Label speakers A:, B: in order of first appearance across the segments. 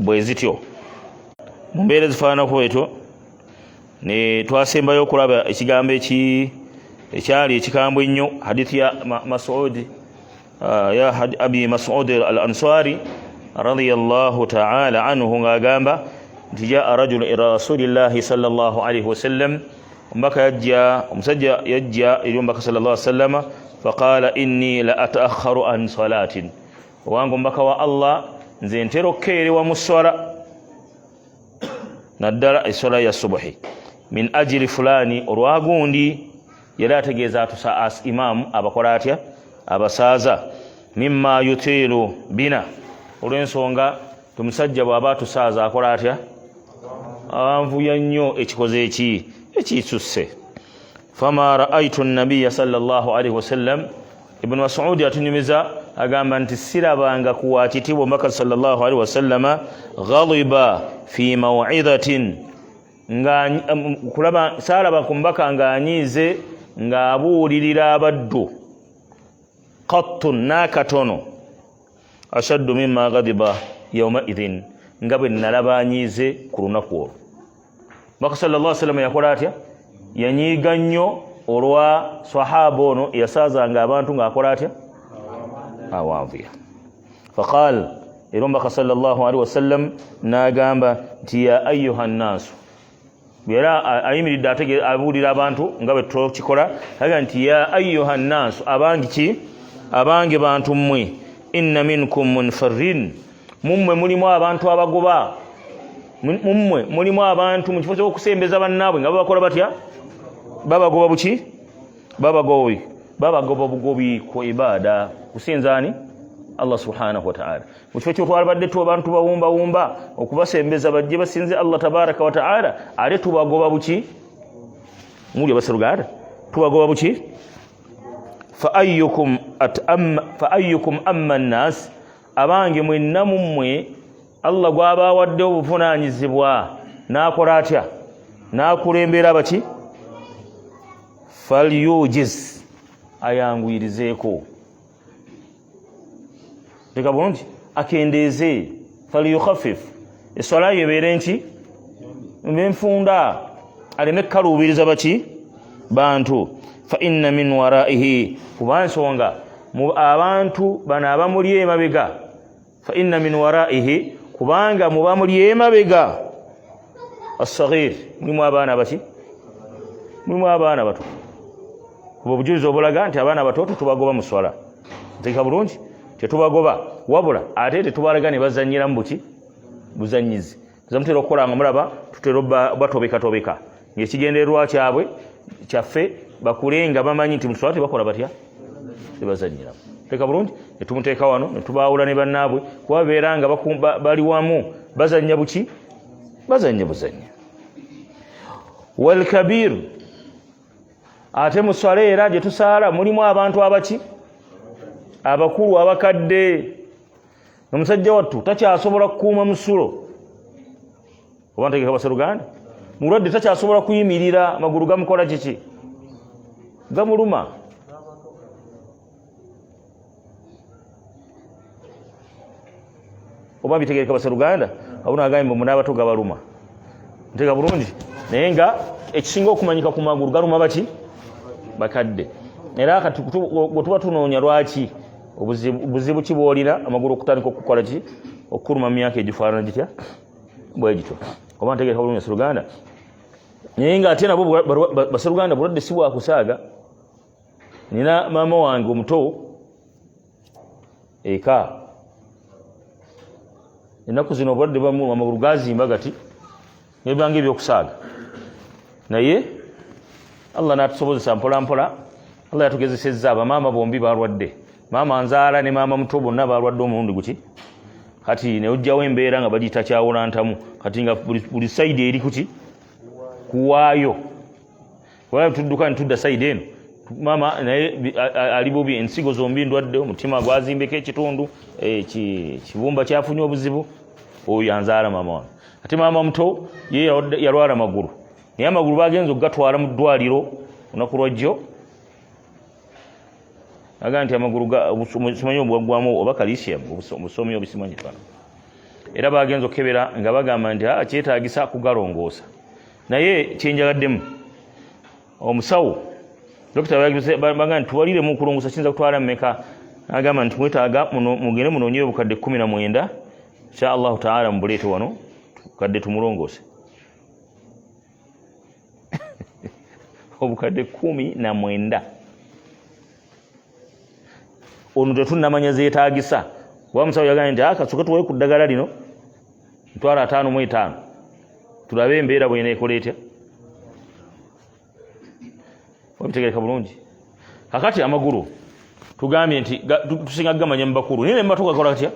A: bwezityo mu mbeera ezifaananako bwetyo ne twasembayo okulaba ekigambo ekyali ekikambwe ennyo hadithi ya Mas'ud ya Abi Mas'ud al-Ansari radiyallahu ta'ala anhu ng'agamba nti jaa rajulu ila rasulillahi sallallahu alayhi wasallam omusajja yajja eri omubaka sallallahu alayhi wasallama faqala inni la ata'akhkharu an salatin owange omubaka wa Allah nze ntera okukeerewa mu swala naddala eswala ya subuhi min ajili fulani olwagundi yali ategeeza imaamu abakola atya abasaaza mimma yutiilu bina olw'ensonga tumusajja bw'aba atusaaza akola atya anvuya nnyo ekikoze ekiyisusse fama raaitu nabiya sallallahu alaihi wasallam ibn Mas'ud atunyumiza agamba nti sirabanga kuwa kitiibwa omubaka sallallahu alaihi wasallama ghadiba fi maw'idatin kulaba saalaba ku mbaka ng'anyiize ng'abuulirira abaddu qattun n'akatono ashaddu mimma ghadiba yawma idhin nga bwe nalaba anyiize ku lunaku olwo mbaka sallallahu alaihi wasallam yakola atya yanyiiga nnyo olwa sahaba ono yasaazanga abantu ng'akola atya awanvuya faqal era mbaka sallallahu alaihi wasallam n'agamba nti ya ayuha nnaasu era ayimiridde ategeeza abuulira abantu nga bwe tukikola aga nti ya ayuha nnaasu abange bantu mmwe inna minkum munfarrin mummwe mulimu abantu abagoba mummwe mulimu abantu mu kifo ky'okusembeza bannaabwe nga babakola batya babagoba buki babagoba bugobi ku ibada kusinzaani Allah subhanahu wa ta'ala mu kifo ky'otwalabadde tu abantu bawumbawumba okubasembeza bajje basinze Allah tabaraka wa ta'ala ate tubagoba buki muli abaseruganda tubagoba buki fa ayyukum amma an-nas abange mwenna mummwe Allah gw'abawadde obuvunaanyizibwa n'akola atya n'akulembera baki falyujiz ayanguyirizeeko leka bulungi akendeeze falyukhaffif eswala yebeere nki benfunda aleme kkaluubiriza baki bantu fa inna min waraihi kuba nsonga abantu bano abamuli emabega fa inna min waraihi kubanga muba muli emabega as-saghir mulimu abaana baki mulimu abaana bato kuba obujulizi obulaga nti abaana bato tubagoba mu swala nteeka bulungi tetubagoba wabula ate tetubalaga ne bazanyira mu buki buzanyizi zamutera okukola nga mulaba tutera batobeka ng'ekigendererwa kyabwe kyaffe bakulenga bamanyi nti mu swala tebakola batya tebazanyira teka bulungi netumuteeka wano netubaawula ne bannaabwe kuba beera nga bali wamu bazanya buki bazanya buzanya walkabir ate mu swala era gye tusaala mulimu abantu abaki abakulu abakadde omusajja wattu takyasobola kukuuma musulo oba ntegeka baseruganda mulwadde takyasobola kuyimirira amagulu gamukola kiki gamuluma oba bitegereka baseruganda abuna agambye muna abato gabaluma ntega bulungi naye nga ekisinga okumanyika ku magulu galuma baki bakadde era kati bwe tuba tunoonya lwaki obuzibu ki bwolina amagulu okutandika okukola ki okukuluma mu myaka egifaanana gitya bwe gityo oba ntegereka bulungi baseruganda naye nga ate nabo baseruganda bulwadde si bwakusaaga nina maama wange omuto eka ennaku zino obulwadde bwamu amagulu gazimba gati nebanga ebyokusaaga naye Allah n'atusobozesa mpola mpola Allah yatugezesezza abamaama bombi balwadde maama nzaala ne maama muto bonna balwadde omulundi guki kati neojjawo embeera nga bagiyita kyawulantamu kati nga buli sayidi eri kuki kuwaayo wala tudduka ntudda sayidi eno maama naye ali bubi ensigo zombi ndwadde omutima gwazimbeko ekitundu kibumba kyafunye obuzibu oyo yanzaala maama wange ate maama muto ye yalwala magulu naye amagulu bagenza okugatwala mu ddwaliro olunaku lwajjo aga nti amagulu simanyi obwaggwamu oba calcium obusomi obisimanyi fana era bagenza okebera nga bagamba nti kyetaagisa kugalongoosa naye kyenjagaddemu omusawo dokita bagamba nti tuwaliremu okulongoosa kiyinza kutwala mmeka agamba nti mwetaaga mugende munoonyeyo obukadde 19 insha allahu taala mubuleete wano kadde tumulongoose obukadde 19 ono tetunnamanya zeetaagisa wa musawo yagambye nti kasooka tuwayo ku ddagala lino ntwala 55 tulabe embeera bweneekola etya wabitegereka bulungi kakati amagulu tugambye nti tusinga gamanya mu bakulu naye nemba tugakola katya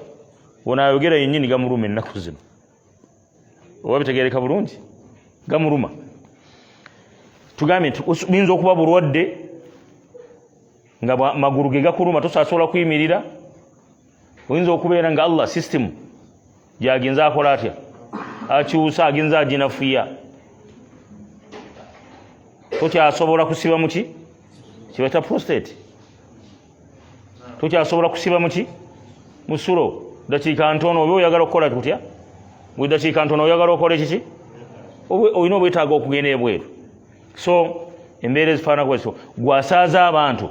A: onayogera yennyini gamuluma ennaku zino wabitegereka bulungi gamuluma tugambye nti biyinza okuba bulwadde nga magulu ge gakuluma tosasobola kuyimirira oyinza okubeera nga allah system gyagenza akola atya akyusa agenza aginafuya tokyasobola kusiba muki kibata prostate tokyasobola kusiba muki musulo dakiika ntono oba oyagala okukola kutya bwe dakiika ntono oyagala okukola kiki olina obwetaaga okugenda ebweru so embeera ezifaanana kwekyo gwasaaza abantu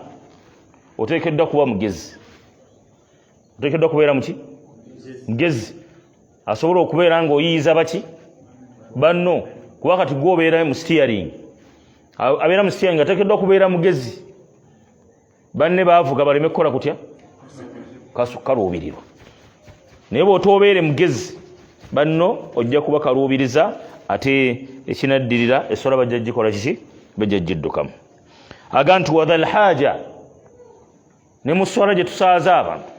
A: oteekeddwa kuba mugezi oteekeddwa kubeera muki mugezi asobola okubeera ng'oyiyiza baki banno kuba kati gwobeera mu steering abeera mu steering ateekeddwa kubeera mugezi banne baavuga baleme kukola kutya kaluubirirwa naye bw'otoobeere mugezi banno ojja kuba kaluubiriza ate ekinaddirira essola bajja gikola kiki bajja giddukamu aga nti wadhal haja ne mu sswala gye tusaaza abantu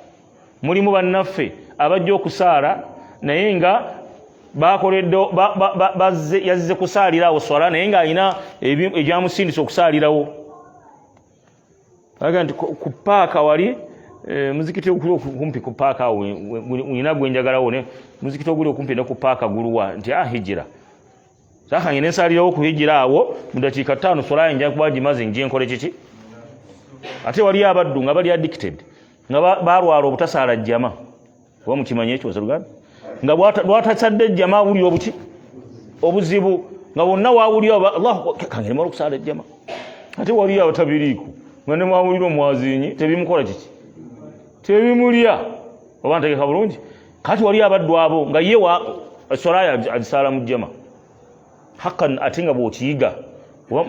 A: mulimu bannaffe abajja okusaala naye nga yazze kusaalirawo swala naye ng'alina ebyamusindisa okusaalirawo aga nti ku paaka wali muzikiti oguli okumpi ku paaka awo wina gwenjagalawo ne muzikiti oguli okumpi ne ku paaka guluwa nti hijira sakange nensaalirawo ku hijira awo mu dakiika 5 swala nja kuba gimaze njenkole kiki ate wali abaddu nga bali addicted nga balwala obutasaala jjama oba mukimanyi ekyo Luganda nga bwatasadde jjama awulira obuki obuzibu nga bonna waawulira Allah kange nemala okusaala jjama ate wali abatabiriiku nga ne mwawulira omwazinyi tebimukola kiki tebimulya oba ntegeka bulungi kati wali abaddu abo nga ye swala agisaala mu jjama hakan ate nga bw'okiyiga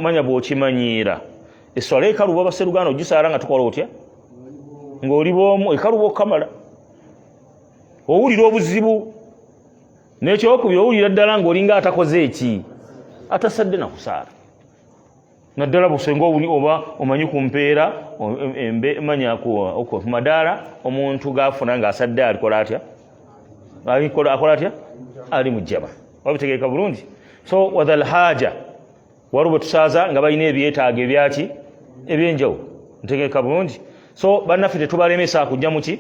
A: manya bw'okimanyiira eswala ekaluba baseruganda ogisaala nga tukola otya ng'oli bw'omu ekaluba okukamala owulira obuzibu n'ekyokubiri owulira ddala ng'olinga atakoze eki atasadde na kusaala naddala busenga oba omanyi ku mpeera manya ku madaala omuntu gaafuna ng'asadde alikola atya akola atya ali mu jjama wabitegeeka bulungi so wadhal haja waliwo tusaaza nga balina ebyetaago ebyaki ebyenjawulo ntegeeka bulungi so bannaffe tetubalemesa kujja muki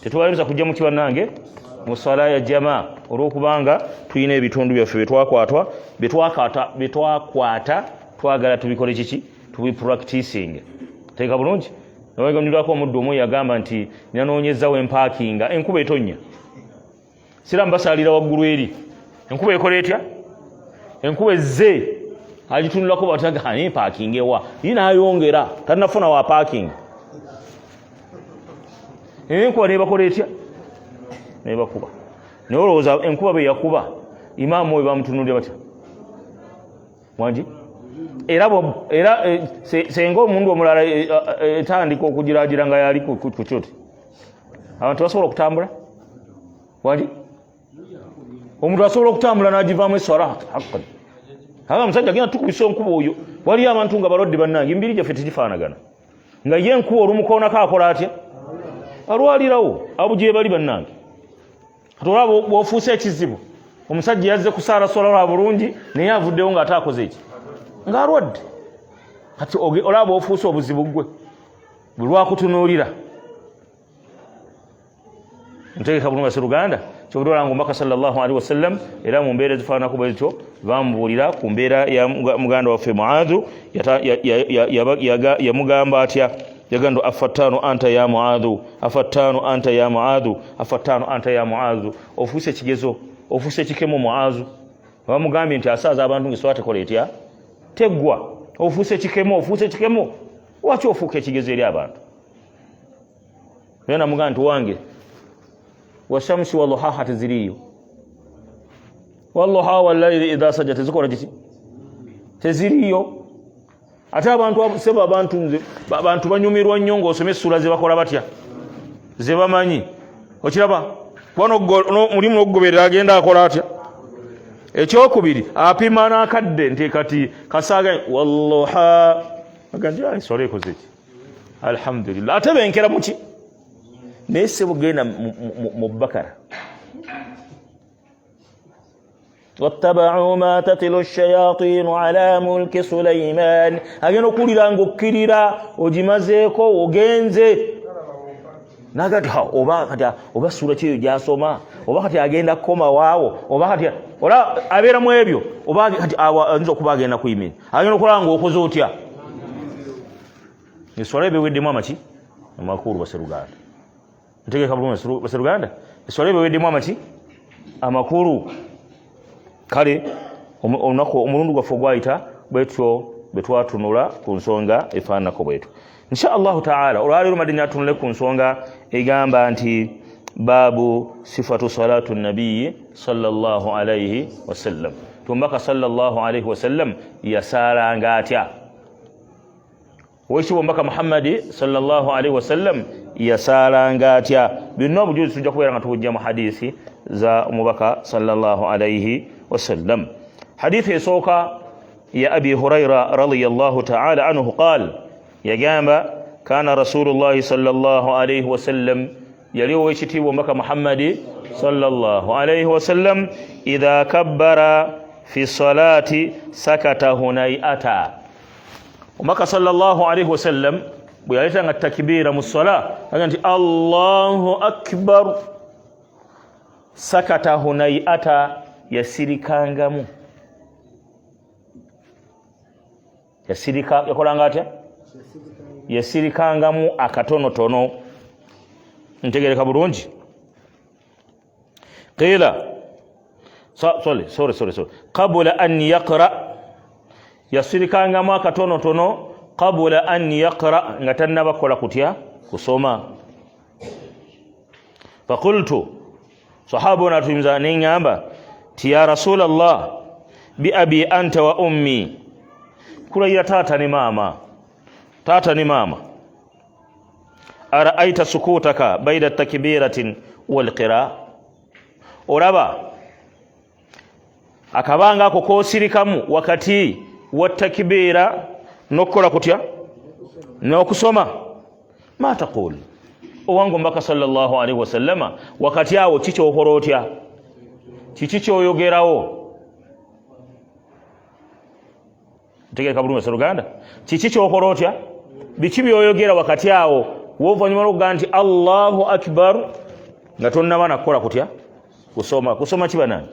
A: tetubalemesa kujja muki bannange mu swala ya jamaa olw'okubanga tulina ebitundu byaffe byetwakwata twagala tubikole kiki tubipracticing tegeeka bulungi naweganirwako omuddu omu yagamba nti nanoonyezawo empaakinga enkuba etonnya siramu basaalira waggulu eri enkuba ekola etya enkuba ezze agitunulako bataga empaakinga ewa yinaayongera tanafuna wa paaking enkuba nebakola etya nebakuba naye olowooza enkuba be yakuba imaamu oyo bamutunulira batya wangi era senga omundu omulala etandika okugiraagira nga yali ku kyoti abantu basobola okutambula wangi omuntu asobola okutambula n'agivaamu eswala haqqan aga musajja agenda tukubisa enkuba oyo waliyo abantu nga balwadde bannange embiri gyaffe tegifaanagana nga ye enkuba olumukoonako akola atya alwalirawo abo gye bali bannange kati olaba bw'ofuuse ekizibu omusajja yazze kusaala swala lwa bulungi naye avuddewo ng'ataakoze eki ng'alwadde kati olaba bw'ofuuse obuzibu gwe bwe lwakutunuulira ntegeka bulungi Seruganda kyobulwala ng'omubaka sallallahu alaihi wasallam era mu mbeera ezifaananako bwezityo bamubuulira ku mbeera ya muganda waffe Muadhu yamugamba atya yagando afattanu anta ya Muadhu afattanu anta ya Muadhu afattanu anta ya Muadhu ofuse kigezo ofuse kikemo Muadhu bamugambye nti asaza abantu ngiswate koletya teggwa ofuse kikemo wacho ofuke kigezo eri abantu nena muganda wange washamsi wallaha taziriyo wallaha wallahi idha sajat zikora kiti teziriyo ate abantu seba abantu banyumirwa nnyo ng'osoma sura ze bakola batya ze bamanyi okiraba wano mulimu n'okugoberera agenda akola atya ekyokubiri apima n'akadde nti kati kasaaga wallaha aganja sore kozeki alhamdulillah ate benkera muki naye sebo genda mu Bakara واتبعوا ما تتلو الشياطين على ملك سليمان agenda okulira ng'okkirira ogimazeeko ogenze nagati oba kati oba sura kiyo gyasoma oba kati agenda kukoma waawo oba kati ola abeera mu ebyo oba kati ayinza okuba agenda kuyimira agenda okulaba ng'okoze otya eswala ebeweddemu amaki amakulu baseruganda ntegeeka bulungi baseruganda eswala ebeweddemu amaki amakulu kale olunaku omulundi gwaffe gwayita bwetyo betwatunula ku nsonga efaananako bwetyo insha allahu taala olwaleero madde atunule ku nsonga egamba nti baabu sifatu salatu nabiyi sallallahu alaihi wasallam tumbaka sallallahu alaihi wasallam yasaalanga atya wekibo mbaka muhammadi sallallahu alaihi wasallam yasaalanga atya byonna obujuzi tujja kubeera nga tubujja mu hadisi za omubaka sallallahu alaihi وسلم حديث يسوق يا أبي هريرة رضي الله تعالى عنه قال يا جامع كان رسول الله صلى الله عليه وسلم يليو ويشتي ومك محمد صلى الله عليه وسلم إذا كبر في الصلاة سكت هنيئة ومك صلى الله عليه وسلم ويلتنا التكبير من الصلاة أنت الله أكبر سكت هنيئة yasirikangamu yakolanga atya yasirikangamu akatonotono ntegereka bulungi qila sorry qabla an yaqra yasirikangamu akatonotono qabla an yaqra nga tannabakola kutya kusoma faqultu sahaba natumiza nengamba ya Rasulallah bi abi anta wa ummi kurayira tata ni mama araaita sukutaka baida takbiratin wal qira oraba akabanga ako kosirikamu wakati wa takbira nokola kutya nokusoma ma taqul owango mbaka sallallahu alaihi wasallama wakati awo kicho okorotya kiki kyoyogerawo ntegereka bulungi Seruganda kiki kyokola otya biki byoyogera wakati awo wovanyuma n'okugamba nti Allahu akbar nga tonnaba nakukola kutya kusoma kiba nani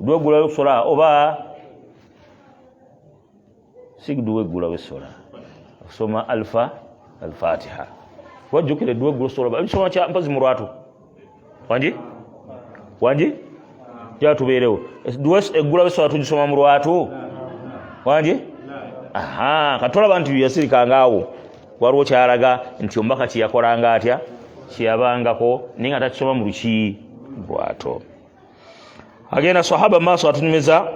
A: dwegula w'essola oba sigduwegula w'essola kusoma alfatiha wajjukire dwegula w'essola bisoma kya mpazi mu lwatu wanji jatubeerewo eggula w'essola tugisoma mu lwatu wanji katolaba nti yasirikanga awo waliwo kyalaga nti omubaka kyeyakolanga atya kyeyabangako naye nga takisoma mu luki lwato agenda sahaba maaso atunyumiza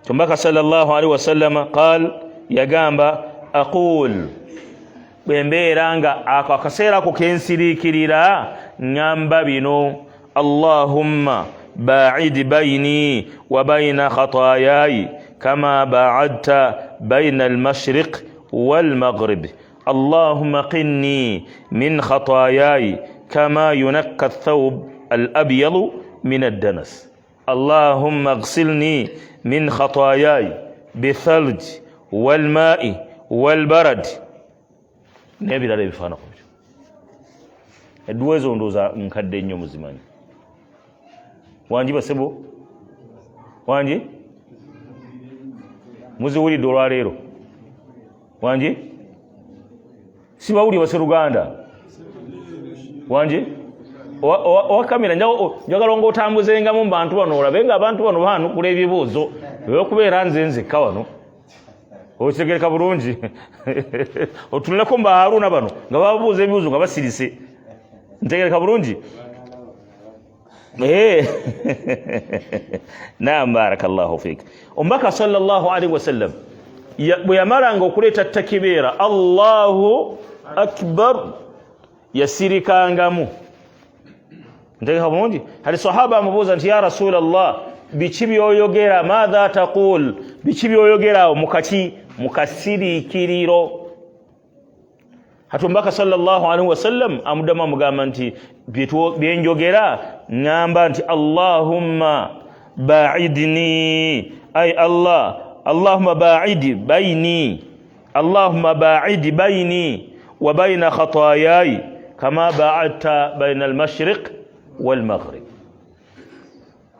A: omubaka sallallahu alaihi wasallama qal yagamba aqul bwembeera nga ako akaseera ako kensiriikirira ngamba bino Allahumma ba'id bayni wa bayna khataayai kama ba'adta bayna al-mashriq wal-maghrib اللهم قني من خطاياي كما ينقى الثوب الأبيض من الدنس اللهم اغسلني من خطاياي بالثلج والماء والبرد نبي لا بفانا edduwezo ndoza nkadde nnyo muzimanyi wanji basebo wanji muziwulidde olwaleero wanji sibawuli Baseruganda wanje owa kamera njagala ng'otambuzengamu mu bantu bano olabe nga abantu bano baanukula ebibuuzo okubeera nzeka wano okitegereka bulungi otunuleko mu Haruna bano nga babuuza ebibuuzo nga basirise ntegereka bulungi naam barakallahu fik omubaka sallallahu alaihi wasallam bwe yamalanga okuleeta takibeera Allahu akbar yasirikangamu ntegereka bulungi hali sahaba amubuuza nti ya rasulallah biki byoyogera madha taqul biki byoyogerawo mu kasiriikiriro hatumbaka sallallahu alaihi wasallam amuddamu amugamba nti byenjogera ngamba nti Allahumma ba'idni ay Allah Allahumma ba'id baini Allahumma ba'id baini wa baina khataayai kama ba'adta baina al-mashriq wal-maghrib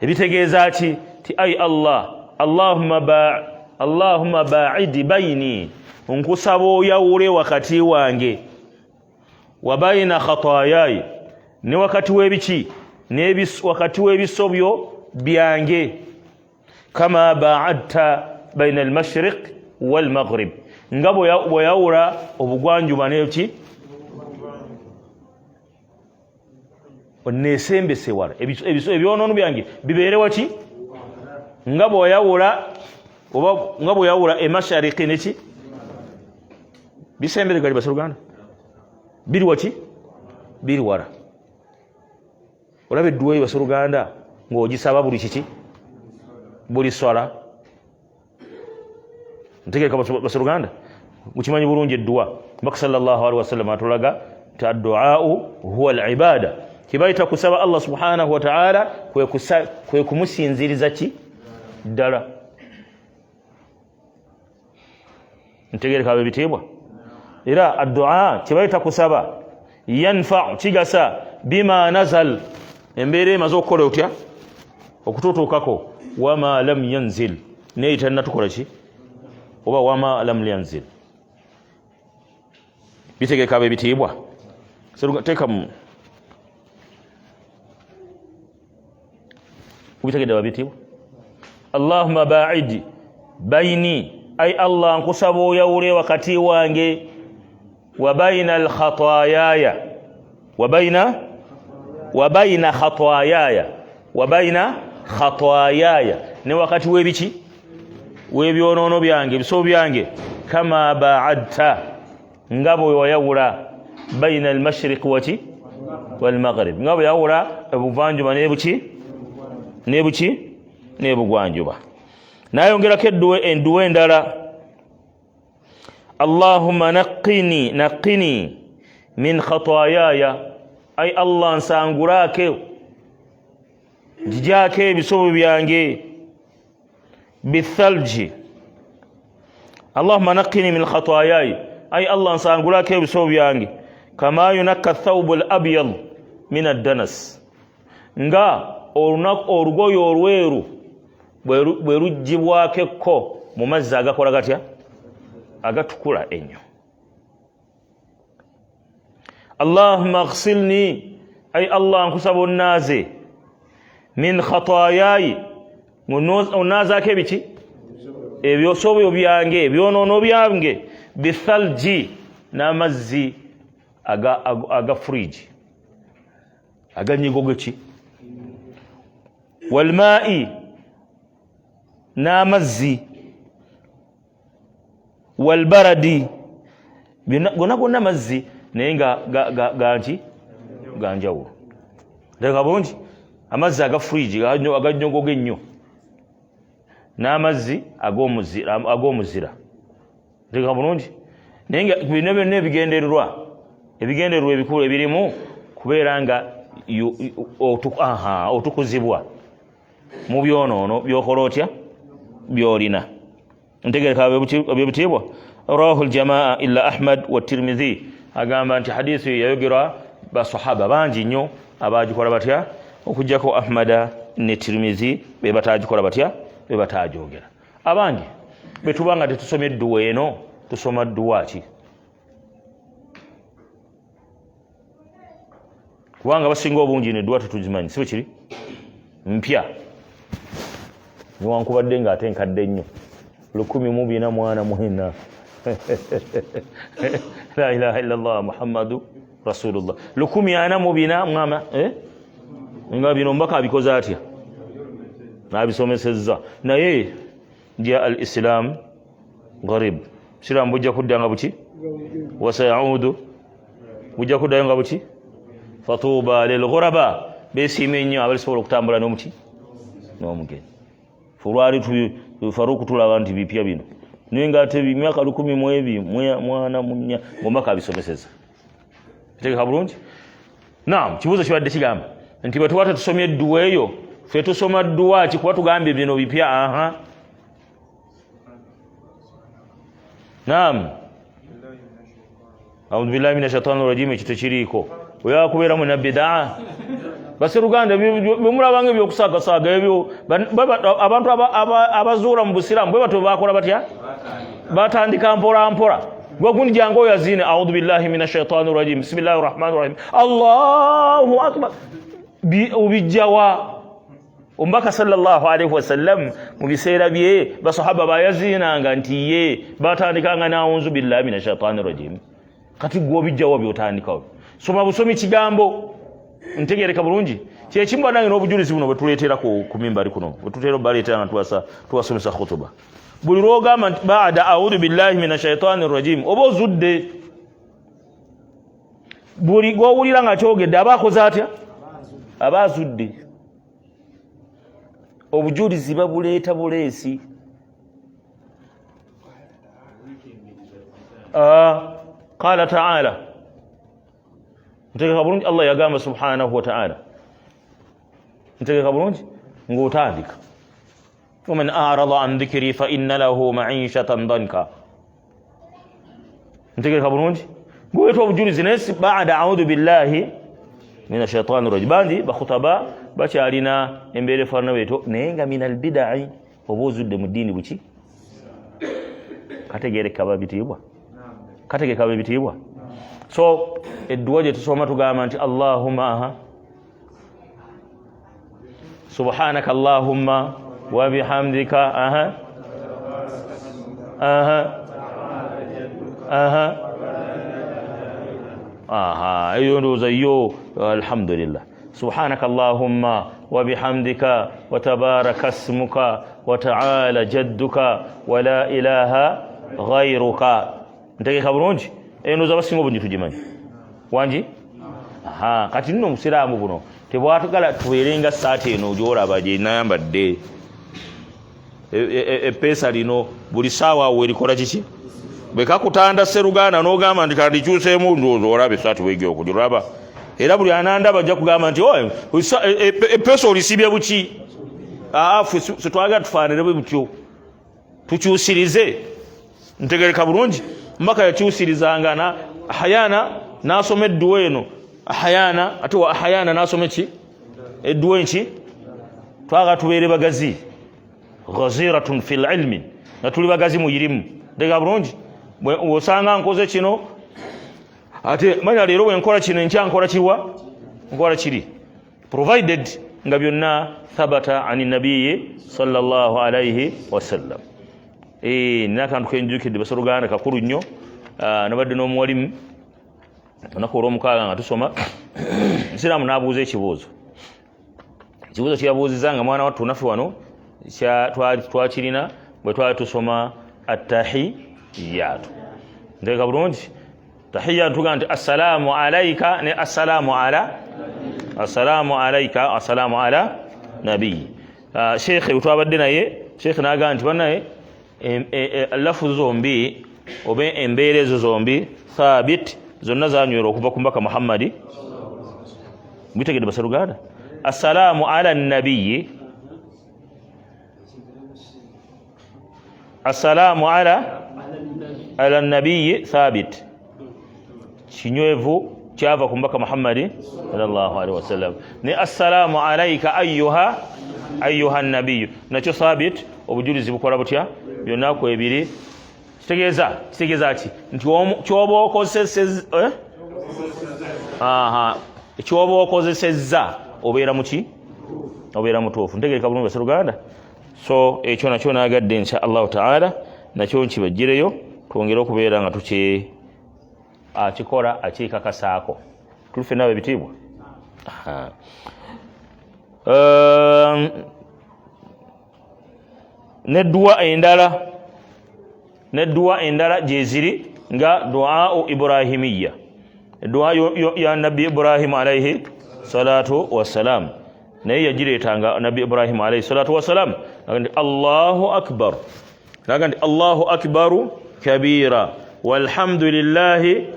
A: ebitegeeza ki ti ay Allah Allahumma ba'id baini nkusaba oyawule wakati wange wa baina khataayai ne wakati w'ebiki wakati w'ebisobyo byange kama ba'adta baina al-mashriq wal-maghrib nga bw'oyawula obugwanjuba n'eki onesembese wala ebyonoono byange bibeere waki nga bw'oyawula emashariqi neki bisembere gali Baseruganda biri waki biri wala olaba edduwa Baseruganda ng'ogisaba buli kiki buli swala ntegereka Baseruganda mukimanyi bulungi edduwa mbaka sallallahu alaihi wasallam atulaga nti adduau huwa al-ibada kibayita kusaba Allah subhanahu wa ta'ala kwe kumusinziriza ki ddala ntegereka bebitiibwa era addua kibayita kusaba yanfa kigasa bima nazal embeera emaze okukola otya okututuukako wama lam yanzil neyita natukola ki oba wama lam yanzil bitegeka bebitiibwa teekamu kubitegedde babitiibwa Allahumma ba'id baini ay Allah nkusaba oyawule wakati wange wa baina al-khataayaya wa baina khataayaya ne wakati w'ebiki w'ebyonoono byange ebisobyo byange kama ba'adta nga bwe wayawula baina al-mashriq wal-maghrib nga bwe yawula ebuvanjuba n'ebugwanjuba nayongerako enduwa endala Allahumma naqqini min khataayaya ay Allah nsangulaake njijaako ebisobyo byange bithalji Allahumma naqqini min khataayaya ay Allah nsangulaako ebisobyo byange kama yunakka thawbu al-abyad min ad-danas nga olugoye olweru bwe luggyibwako ekko mu mazzi agakola gatya agatukula ennyo Allahumma aghsilni ay Allah nkusaba onnaaze min khataayai onnaazaako ebiki ebyosobyo byange ebyonoono byange bithalji n'amazzi aga fridge aganyigo ki walmaa'i n'amazzi walbaradi gonna mazzi naye ganjawulo ndeka bulungi amazzi aga fridge aganyogoga ennyo n'amazzi ag'omuzira ndeka bulungi naye nga bino byonna ebigendererwa ebikulu ebirimu kubeera nga otukuzibwa mu byonoono byokola otya byolina ntegereka byebitiibwa rawahu aljamaa illa Ahmad wa Tirmidhi agamba nti hadisi yayogerwa basahaba bangi nnyo abagikola batya okujjako Ahmada ne Tirmidhi be batagikola batya be bataagyogera abangi betubanga tetusomye edduwa eno tusoma dduwa ki kubanga basinga obungi ne dua tutuzimanyi sibe kiri mpya niwankubadde ng'ate nkadde nnyo 1,400 mwana muhina la ilaha illallah muhammadu rasulullah 1,400 mwama nga bino mbaka abikoze atya n'abisomesezza naye nja al islam gharib siramu bujja kudda nga buki wasayaudu bujja kuddayo nga buki fatuba lilghuraba besiime nnyo abalisobola okutambula n'omuki n'omugenyi fulwali faruku tulaba nti bipya bino naye ng'ate emyaka 12 mwana munya ngombaka abisomeseza bitegeka bulungi naam kibuuzo kibadde kigamba nti bwe tuba tetusomye edduwa eyo ffe tusoma dduwa ki kuba tugambye bino bipya aha naam audhu billahi minash shaitani rajim ekyo tekiriiko oya kubeera mu nabbidaa baseruganda bemulabanga ebyokusaagasaaga ebyo abantu abazuula mu busiraamu bwe bato bakola batya batandika mpola mpola gwagundi jangu oyo azine audhu billahi minash shaitani rajim bismillahi rahmani rahim allahu akbar obijjawa ombaka sallallahu alaihi wasallam mu biseera bye basahaba bayazinanga nti ye batandikanga naunzu billahi minash shaitani rajim kati gwe obijjawa byotandikawo soma busomi kigambo ntegereka bulungi kyekimu nange n'obujulizi buno bwe tuleetera ku mimbali kuno bwe tuteera baleetera nga tuwasomesa khutuba buli lwogamba nti baada audhu billahi minash shaitani rajim oba ozudde buli gwowulira nga kyogedde aba akoze atya aba azudde obujulizi babuleeta buleesi qala taala ntegeka bulungi allah yagamba subhanahu wa ta'ala ntegeka bulungi ng'otandika waman arada an dhikri fa inna lahu ma'ishatan danka ntegeka bulungi ng'oweeta obujulizi naye baada audhu billahi mina shaitani rajim bandi bakhutaba bakyalina embeera efaanana bweto naye nga mina albidai oba ozudde mu ddiini buki kategereka babitiibwa kategeka babitiibwa so edduwa gye tusoma tugamba nti allahumma subhanaka allahumma wa bihamdika eyo ndowooza yo alhamdulillah subhanaka allahumma wa bihamdika wa tabaraka ismuka wa ta'ala jadduka wa la ilaha ghayruka ntegeka bulungi eyo ndowooza abasinga obungi tugimanyi wangi kati nno omusiraamu buno tebwatugala tubeerenga saati eno gyolaba gye nayambadde epeesa lino buli saawa awo erikola kiki bwekakutanda seruganda n'ogamba nti kandikyuseemu ndowooza olaba esaati weegera okugiraba era buli anandaba ajja kugamba nti epeesa olisibye buki ffe twagala tufaanire bwe butyo tukyusirize ntegereka bulungi mbaka yakyusirizanga hayana nasoma edduwa eno ahayana ate wa ahayana nasoma ki edduwa enki twaga tubeere bagazi ghaziratun fil ilmi nga tuli bagazi mu irimu ndega bulungi osanga nkoze kino ate manya leero bwenkola kino enkya nkola kiwa nkola kiri provided nga byonna thabata ani nabiyyi sallallahu alayhi wasallam nakantu kenjukidde basoluganda kakulu nnyo nabadde n'omuwalimu olunaku olw'omukaaga nga tusoma musiraamu n'abuuza ekibuuzo kyeyabuuziza nga mwana wattu naffe wano twakirina bwe twali tusoma attahiyatu nteeka bulungi tahiyatu tugaa nti assalaamu alaika ne assalaamu ala nabiyi sheekhe wetwabadde naye sheekhe n'agaa nti bannaye lafuzu zombi oba embeera ezo zombi thabit zonna zanywera okuva ku mbaka muhammadi bitegedde baseruganda assalaamu ala nabiyi assalaamu ala nabiyi thabit kinywevu kyava ku mbaka muhammadi sallallahu alaihi wasallam ne assalaamu alaika ayuha nabiyu nakyo thabit obujulizi bukola butya byonna ku ebiri kitegeeza ki nti kyoba okoseseza ekyoba okozesezza obeera muki obeera mutuufu ntegereka bulungi baseruganda so ekyo nakyo naagadde insha allahu taala nakyo nkibagireyo twongere okubeera nga akikola akikakasaako tulufe naawe ebitiibwa nedduwa endala gyeziri nga duau ibrahimiya edduwa ya nabbi ibrahimu alaihi salatu wassalam naye yagireetanga nabbi ibrahimu alaihi salatu wassalam naga nti allahu akbar naga nti allahu akbaru kabira walhamdulillahi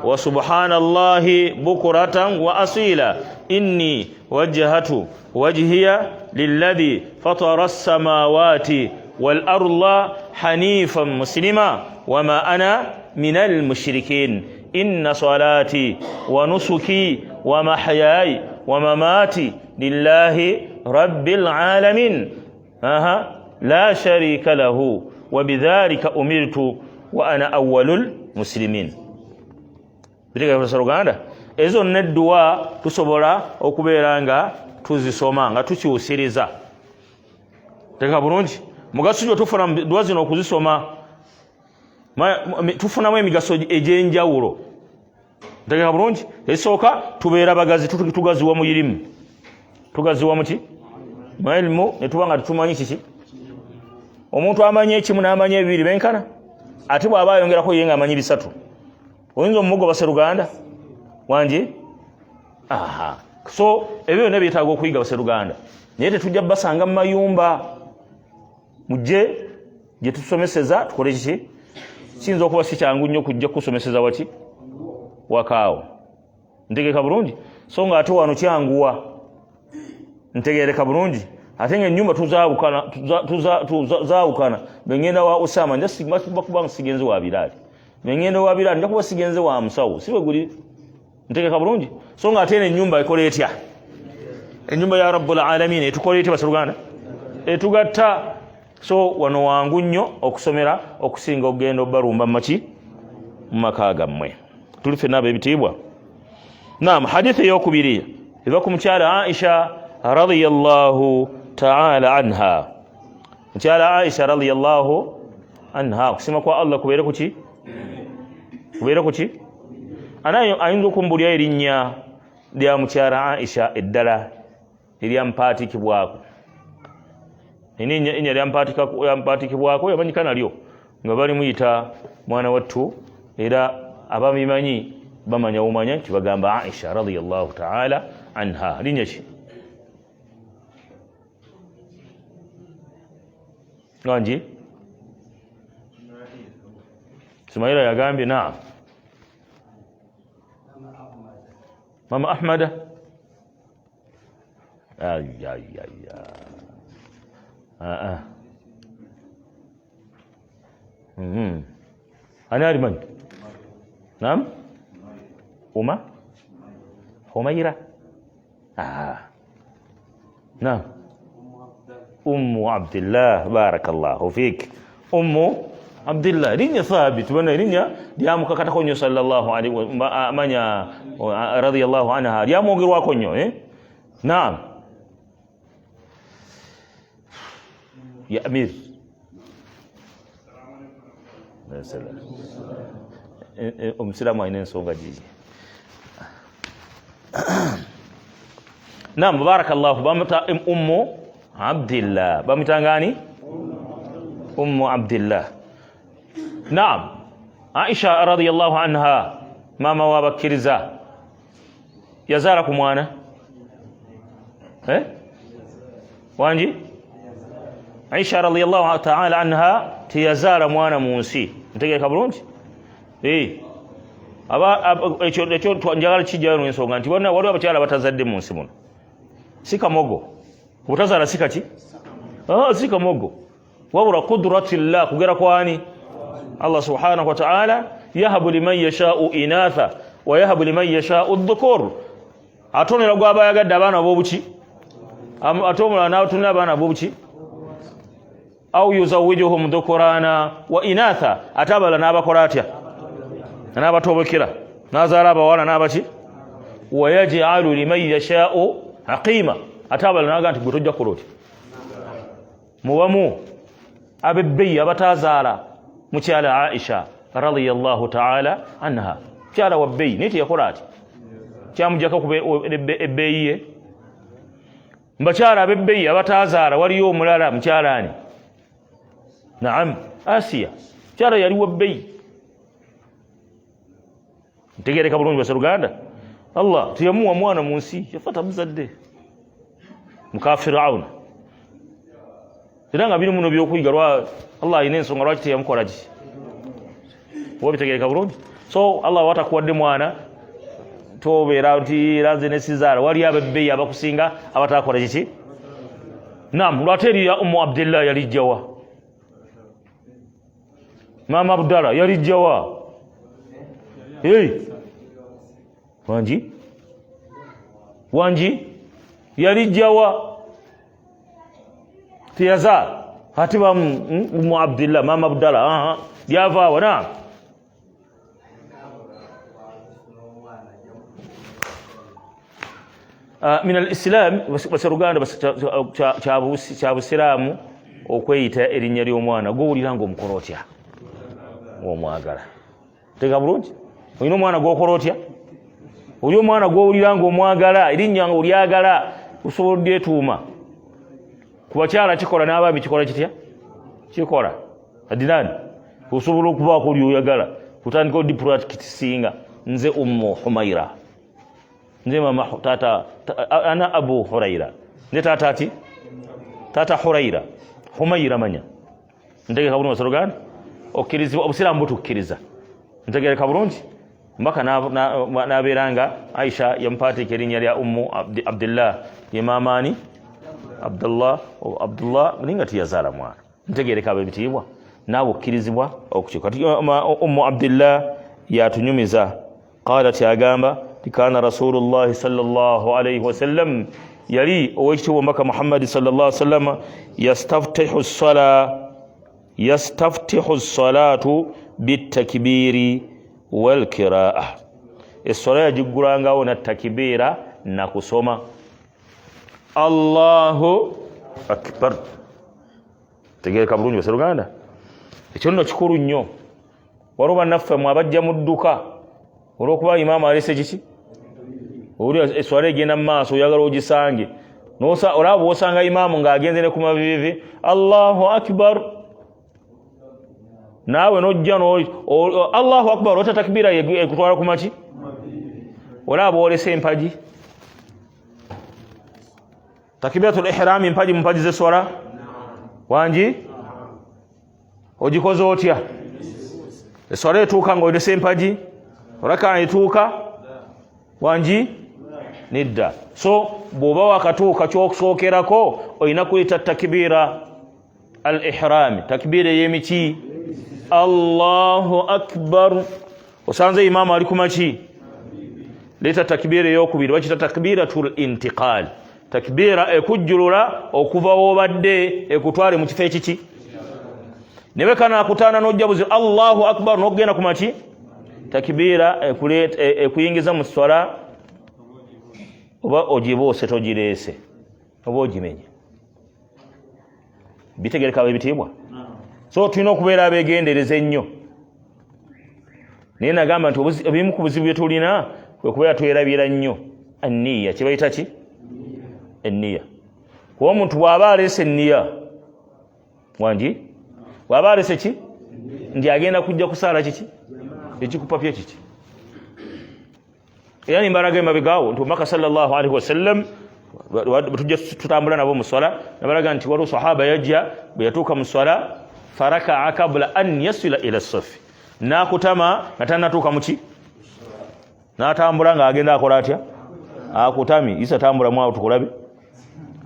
A: wa subhanallahi bukuratan wa asila inni wajjahatu wajhiya lilladhi fatara as-samawati wal arda hanifan muslima wama ana minal mushrikin inna salati wa nusuki wa mahyaya wa mamati lillahi rabbil alamin la sharika lahu wa bidhalika umirtu wa ana awwalul muslimin. Bitegeka basaruganda ezo nedduwa tusobola okubeera nga tuzisoma nga tukyusiriza teka bulungi mugaso gyo tufuna dduwa zino okuzisoma tufunamu emigaso egy'enjawulo teka bulungi esooka tubeera bagazi tugaziwa mu irimu tugaziwa muki mu ilmu ne tuba nga tutumanyi kiki omuntu amanyi ekimu n'amanyi ebibiri benkana ate bw'aba ayongerako ye nga amanyi bisatu oyinza omugoba seruganda wangi so ebyo byonna byetaaga okuyiga baseruganda naye tetujja basanga mu mayumba mujje gye tusomeseza tukole kiki kiyinza okuba si kyangu nnyo kujja kusomeseza waki wakaawo ntegereka bulungi so nga ate wano kyanguwa ntegereka bulungi ate nga ennyumba tuzaawukana bengenda wa Osama kubanga sigenze wa Bilali bengenda wa Bilali njakuba sigenze wa musawo siwe guli ntegeka bulungi so nga ate ennyumba ekola etya ennyumba ya rabbul alamin etukola etya baseruganda etugatta so wano wangu nnyo okusomera okusinga okugenda obalumba maki mu maka gammwe tulife nabo ebitiibwa naam hadithi eyokubiri eva ku mukyala Aisha radiyallahu ta'ala anha mukyala Aisha radiyallahu anha kusema kwa Allah kubeere kuki anayo ayinza okumbulya erinnya lya mukyala Aisha eddala eryampaatikibwako erinnya lyampaatikibwako yamanyika nalyo nga bali muyita mwana wattu era ababimanyi bamanya umanya nti bagamba Aisha radiyallahu ta'ala anha linnya ki Ganji Sumaila yagambye naam Mama Ahmada Ana ariman Naam Humaira Naam عبد الله بارك الله فيك عبد الله رينيا ثابت بنا رينيا ديامو كاتا كونيو صلى الله عليه مانيا رضي الله عنها ديامو غيروا كونيو نعم يا امير السلام سلام عليكم سوغا جيجي نعم بارك الله بامتا Abdillah bamitangani Abdillah Naam Aisha radhiyallahu anha mama wabakiriza yazara ku mwana wanji Aisha radhiyallahu ta'ala anha tiyazara mwana munsi ntegeka bulungi ekyo njagala kijjayo ensonga nti waliwo abakyala batazadde munsi muno sikamogo ubutazala sikati sika mogo wabura qudratillah kugera kwani Allah subhanahu wa ta'ala yahabu liman yasha'u inatha wa yahabu liman yasha'u adh-dhukur atonera gwaba yagadde abaana abobuki atomula n'atunira abaana abobuki au yuzawwijuhum dhukurana wa inatha atabala n'abakola atya n'abatobokera n'azaala abawala n'abaki wayaj'alu liman yasha'u aqima atabala naga nti gwe tojja kukola oti mubamu abebbeyi abatazaala mukyala Aisha radiyallahu ta'ala anha mukyala wa bbeyi naye teyakola ati kyamujjako kuba ebbeyi ye mbakyala abebbeyi abatazaala waliyo omulala mukyala ani naam Asiya mukyala yali wa bbeyi ntegereka bulungi baseruganda Allah teyamuwa mwana mu nsi yafata muzadde muka Firauna era nga biri muno byokuyiga lwa Allah alina ensonga lwaki teyamukola ki oba bitegereka bulungi so Allah watakuwadde mwana tobeera nti ranze nesizaala wali abebbeyi abakusinga abatakola kiki naam lwate eri ya Ummu Abdillah yali jjawa Mama Abdallah yali jjawa wanji yali jjawa tiyaza ati ba Ummu Abdillah Mama Abdallah yavaawa naam min al-islam basaruganda kyabusiraamu okweyita erinnya ly'omwana gwowulira nga omukola otya omwagala tega bulungi olina omwana gwokola otya oli omwana gwowulira nga omwagala erinnya nga olyagala osobola odyetuuma ku bakyala kikola n'abaami kikola kitya kikola adinani osobola okubaako oli oyagala kutandika odipractisinga nze Ummu Humaira nze mama tata ana Abu Huraira nze tata ati tata Huraira Humaira manya ntegeka bulungi baseruganda okkirizibwa obusiraamu butukkiriza ntegereka bulungi mbaka nabeeranga Aisha yamupaatiika erinnya lya Ummu Abdillah ye maamaani Abdullah ninga tiyazaala mwana ntegereka ab'ebitiibwa naawe okkirizibwa okukikola kati Ummu Abdillah yatunyumiza qaalat yagamba kana Rasulullahi sallallahu alayhi wasallam yali owekitiibwa mbaka Muhammadi sallallahu alayhi wasallam yastaftihu as-salatu bitakbiri walqiraa essola yagiggulangawo natakbiira nakusoma Allahu akbar tegereka bulungi baseruganda ekyo nno kikulu nnyo waliwo bannaffe mwe abajja mu dduka olw'okuba imaamu alese kiki owulira essola egenda mu maaso oyagala ogisange olaba bw'osanga imaamu ng'agenze ne ku mavivi Allahu akbar naawe nojja Allahu akbar ota takbira ekutwala ku maki olaba olese empagi takbiratul ihram empagi mu mpagi z'essola wangi ogikoze otya essola etuuka ng'olese empagi olakana etuuka wangi nedda so bw'oba wakatuuka kyokusookerako olina kuyita takbira al ihram takbira ey'emiki Allahu akbar osanze imaamu ali ku maki leeta takbira ey'okubiri bakita takbiratul intiqal takbira ekujjulula okuva w'obadde ekutwale mu kifo ekiki ne bekana akutaana n'ojja buzi Allahu akbar n'okugenda ku maki takbira ekuyingiza mu swala oba ogibuuse togireese oba ogimenye bitegereka b'ebitiibwa so tulina okubeera abeegendereza ennyo naye nagamba nti ebimu ku buzibu bye tulina kwe kubeera twerabira nnyo anniya kye bayita ki enniya kuba omuntu bw'aba aleese enniya wangi bw'aba aleese ki nti agenda kujja kusaala kiki ekikupapye kiki era nimbalaga emabegaawo nti omubaka sallallahu alaihi wasallam tujja tutambula nabo mu swala nabalaga nti waliwo sahaba yajja bwe yatuuka mu swala farakaa kabla an yasila ila safi nakutama nga tanatuuka muki natambula nga agenda akola atya akutami isa tambula mwawo tukulabe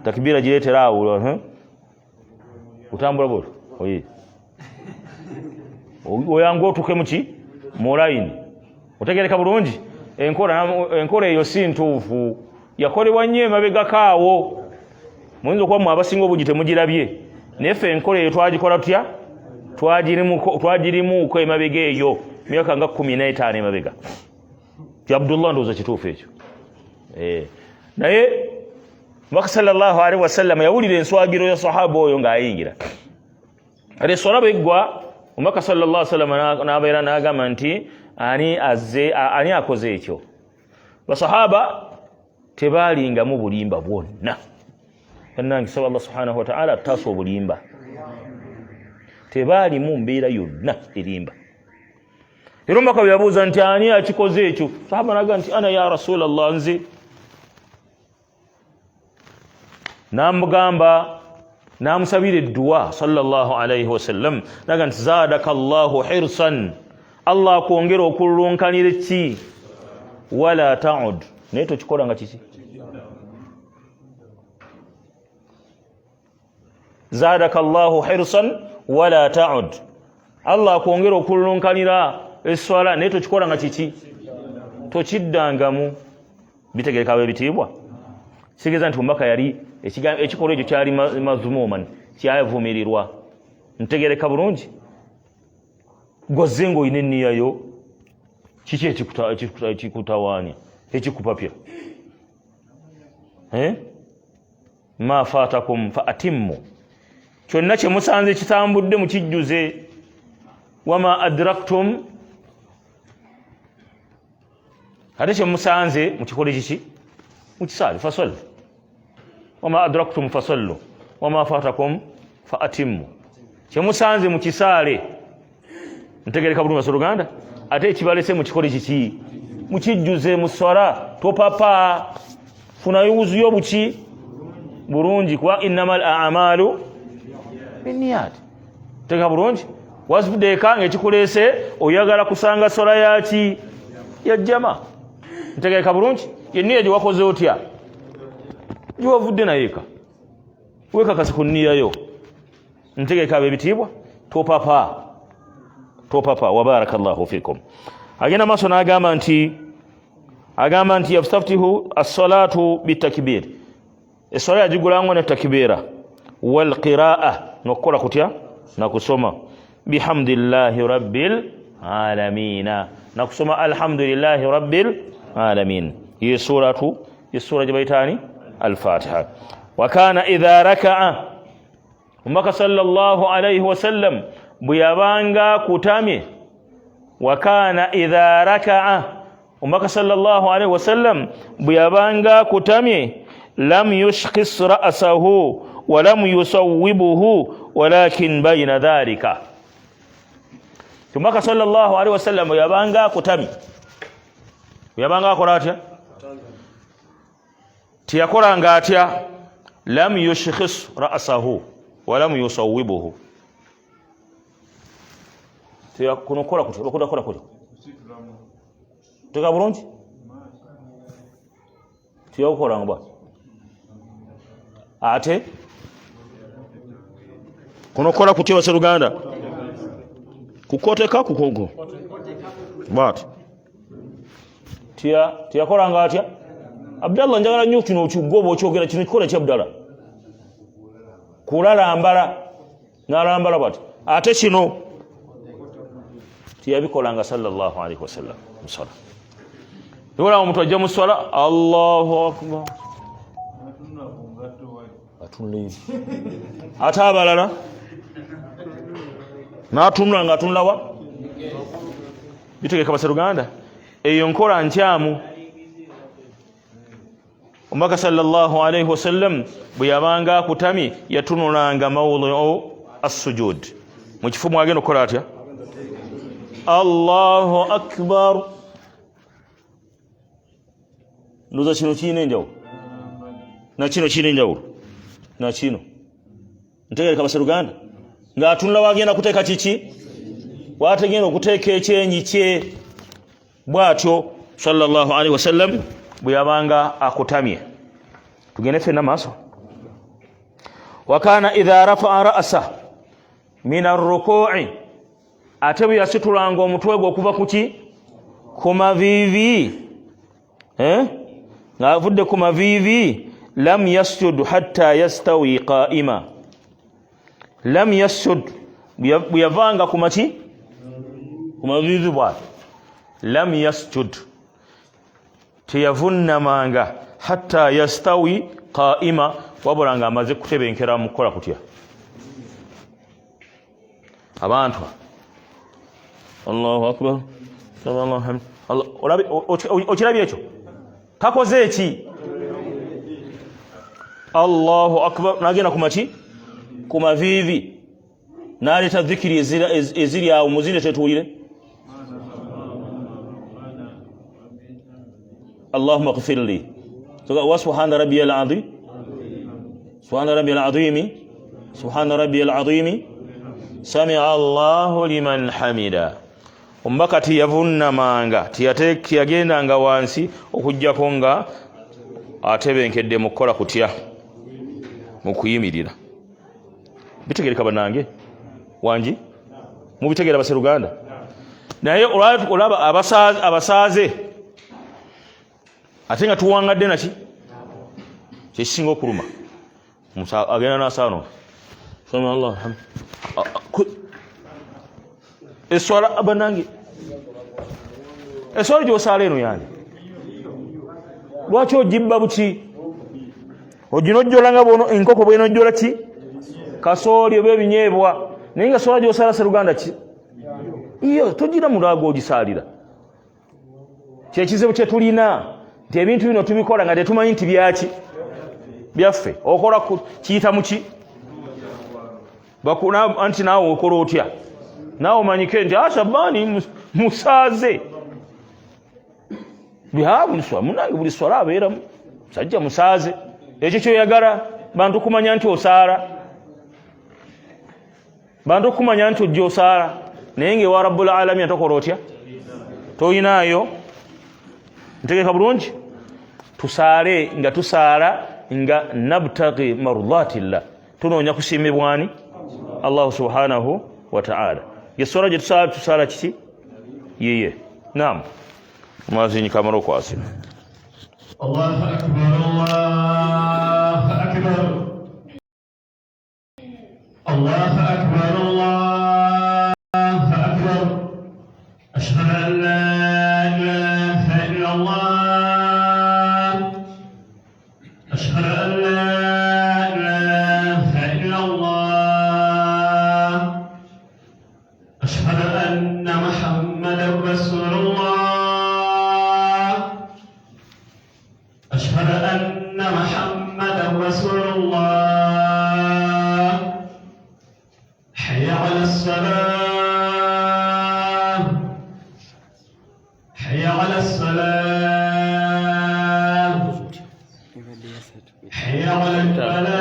A: takbira gireetera awo utambula bwotyo oye oyanga otuke muki mu layini otegereka bulungi enkola eyo si ntuufu yakolebwa nnyo emabegakaawo muyinza okuba mwe abasinga obungi temugirabye naye ffe enkola eyo twagikola tutya twagirimuuko emabega eyo myaka nga 15 emabega ti Abdullah ndowooza kituufu ekyo naye Mubaka sallallahu alaihi wasallam yawulira enswagiro ya sahaba oyo ng'ayingira ate eswala bweggwa Mubaka sallallahu alaihi wasallam n'abeera n'agamba nti ani akoze ekyo. Basahaba tebaalingamu bulimba bwonna. Kannange saba Allah subhanahu wa ta'ala taso obulimba. Tebaalimu mbeera yonna erimba. Era Omubaka bwe yabuuza nti ani akikoze ekyo, sahaba n'agamba nti ana ya Rasulallah, nze. N'amugamba n'amusabira edduwa sallallahu alaihi wasallam, n'agamba nti zaadaka Allahu hirsan, Allah akwongera okulunkanira ki wala ta'ud, naye tokikola nga kiki. Zaadaka Allahu hirsan wala ta'ud, Allah akwongera okulunkanira eswala naye tokikola nga kiki, tokiddangamu. Bitegereka b'ebitiibwa kitegeeza nti Omubaka yali ekikolwa ekyo kyali mazumuman, kyavumirirwa. Ntegereka bulungi. Gozze ng'olina enniyayo, kiki ekikutawaanya, ekikupapya? Ma faatakum fa atimmu, kyonna kye musanze kitambudde mukijjuze. Wama adraktum, ate kye musanze mukikole kiki, mukisaale. Fasallu wama adraktum fasallu wama faatakum fa atimmu, kye musanze mukisaale. Ntegereka bulungi basoluganda. Ate ekibalese mukikole kiki, mukijjuze mu swala. Topapa, funa yuzuyo buki bulungi. Kuba innamal a'malu binniyat. Ntegereka bulungi. Wazibudde eka ng'ekikuleese oyagala kusanga swala yaki ya jama. Ntegereka bulungi. Yenniya gye wakoze otya, gye wavudde naye eka wekakase ku nniyayo. Ntegereka ab'ebitiibwa, topapa. Wa barakallahu fikum. Agenda maaso n'agamba nti yastaftihu as-salatu bitakbir, essala yagigulangwa ne takbira, wal qira'a, n'okukola kutya, nakusoma bihamdillahi rabbil alamina, nakusoma alhamdulillahi rabbil alamin. Ye sura gye bayitaani al-Fatiha. Wa kana idha raka'a, Omubaka sallallahu alayhi wasallam bwe yabanga kutamye. Wa kana idha raka'a, Omubaka sallallahu alayhi wasallam bwe yabanga kutamye, lam yushkhis ra'sahu wa lam yusawwibuhu walakin bayna dhalika. Omubaka sallallahu alayhi wasallam bwe yabanga kutamye, bwe yabanga akola atya, tiyakolanga atya, lam yushkhis ra'sahu wa lam yusawwibuhu. Kunokola kutya, bakudakola kutya, tega bulungi, tiyakukolanga bwa ate kunokola kutya baseruganda, kukoteka kukogo bwati tiyakolanga atya. Abdallah njagala nnyo kino okigoba okyogera kino kikola kya Abdallah, kulalambala n'alambala bwati, ate kino tiyabikolanga sallallahu alaihi wasallam musala. Niwala omuntu ajja mu swala, Allahu akbar, atunula ate abalala n'atunula ng'atunulawa. Bitegeka baseruganda, eyo nkola nkyamu. Omubaka sallallahu alaihi wasallam bwe yabanga akutamye yatunulanga mawdhi'u as-sujud, mu kifo mwagenda okukola atya, Allahu akbar. Ndoza kino kirina enjawulo nakino kirina enjawulo nakino. Ntegereka baseruganda, ng'atunula wagenda kuteeka kiki, wategenda okuteeka ekyenyi kye. Bw'atyo sallallahu alaihi wasallam bwe yabanga akutamye. Tugende ffenna maaso. Wa kana idha rafa'a ra'sa min ar-ruku'i, ate bwe yasitulanga omutwe gwe okuva kuki, ku maviivi, ng'avudde ku maviivi, lam yasjud hatta yastawi qa'ima. Lam yasjud, bwe yavanga ku maki, ku maviivi bw'ati, lam yasjud, teyavunnamanga hatta yastawi qaima wabula nga amaze kutebenkera mu kukola kutya abantu Allahu akbar sallallahu alaihi okirabye ekyo takoze eki Allahu akbar nagenda kumaki kumavivi naleta dhikiri eziri awo muzinde tetuulire Allahumma ighfir li wa subhana rabbiyal azim subhana rabbiyal azim subhana rabbiyal azim sami'a Allahu liman hamida ombakati yavunnamanga tiyagendanga wansi okujjako nga atebenkedde mu kukola kutya mu kuyimirira bitegereka banange wangi mubitegeera baseruganda naye olaba abasaaze ate nga tuwangadde naki kyekisinga okuluma agenda nasaano sami Allah eswala abanange eswala gy'osaala eno yani lwaki ogibba buki oginojjolanga bono enkoko bwenojjola ki kasooli oba ebinyeebwa naye nga swala gy'osaala seruganda ki iyo togira mulaago ogisaalira kyekizibu kyetulina nti ebintu bino tubikola nga tetumanyi nti byaki byaffe okola kiyita muki anti naawe okola otya naawe omanyike nti Shabani musaaze munange buli swala abeeramu musajja musaaze ekyo kyoyagala bantu kumanya nti osaala bantu kumanya nti ojja osaala naye ngaewa rabbul alamin tokola otya toyinaayo ntegeka bulungi tusaale nga tusaala nga nabtaghi mardatillah tunoonya kusiimibwani Allah subhanahu wa ta'ala yeswala gye tusaala kiki yeye naam mwazinyi kamaro kwasina
B: Allahu akbar Allahu akbar Allahu akbar Allahu akbar ashhadu an la ilaha illa Allah ashhadu an la ilaha illa Allah ashhadu anna Muhammadan rasulullah أشهد أن محمدا رسول الله حي على الصلاة حي على الصلاة حي على الفلاح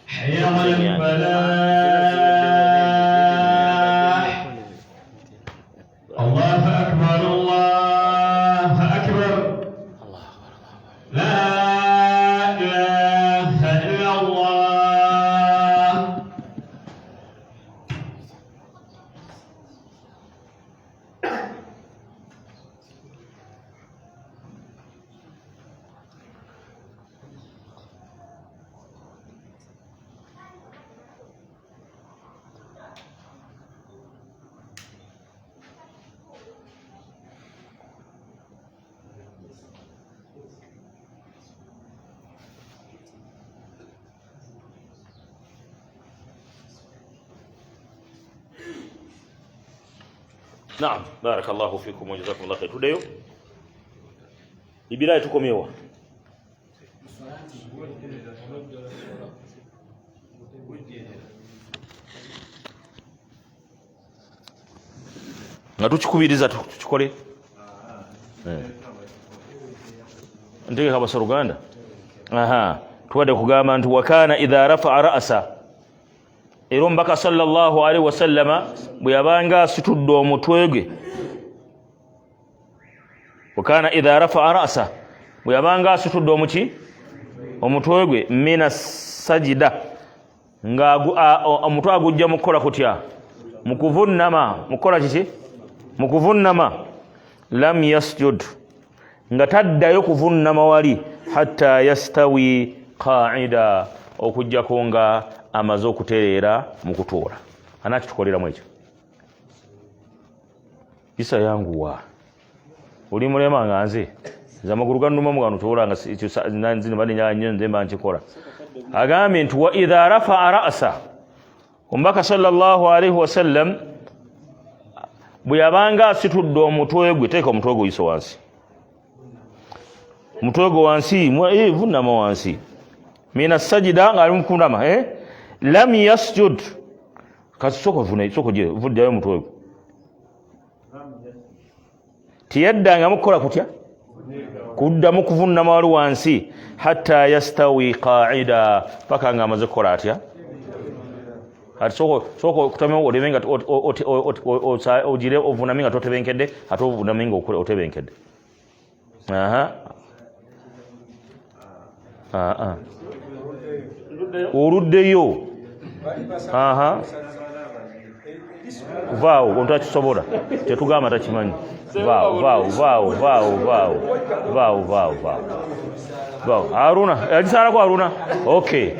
B: حي على الفلاح الله أكبر الله أكبر لا إله إلا الله
A: naam barakallahu fikum wa jazakumullahu khair tudeyo ibira tukomewa nga tukikubiriza tukikole ntegeka basaruganda tuwadde kugamba nti wakana idha rafa'a ra'sa era omubaka sallallahu alaihi wasallama bwe yabanga asitudde omutwe gwe wakana idha rafa'a ra'sa bwe yabanga asitudde omutwe gwe mina sajida nga omutwe agujja mu kukola kutya mu kuvunnama mu kukola kiki mu kuvunnama lam yasjud nga taddayo kuvunnama wali hatta yastawi qa'ida okujjako nga amaze okutereera mu kutuula anakitukoleramu ekyo isa yanguwa oli mulema nga nze zamagulu gannuma mugano tolanga nanzine bali nyanyo ndemba nkikola agambye nti wa idha rafa'a ra'sa omubaka sallallahu alaihi wasallam bwe yabanga asitudde omutwe gwe teeka omutwe gwe oyiso wansi omutwe gwe wansi vunama wansi mina sajida ng'ali mukunama lam yasjud kasi soko je vuddayo omutwe gwe tiyaddangamu kukola kutya kuddamu kuvunama wali wansi hatta yastawi qa'ida paka nga amaze kukola atya ati soko kutamya olemenga ojire ovunamenga totebenkedde ate ovunamenga otebenkedde oluddeyo vaawo omuntu akisobola tetugamba takimanyi vaawo haruna yagisalako haruna okay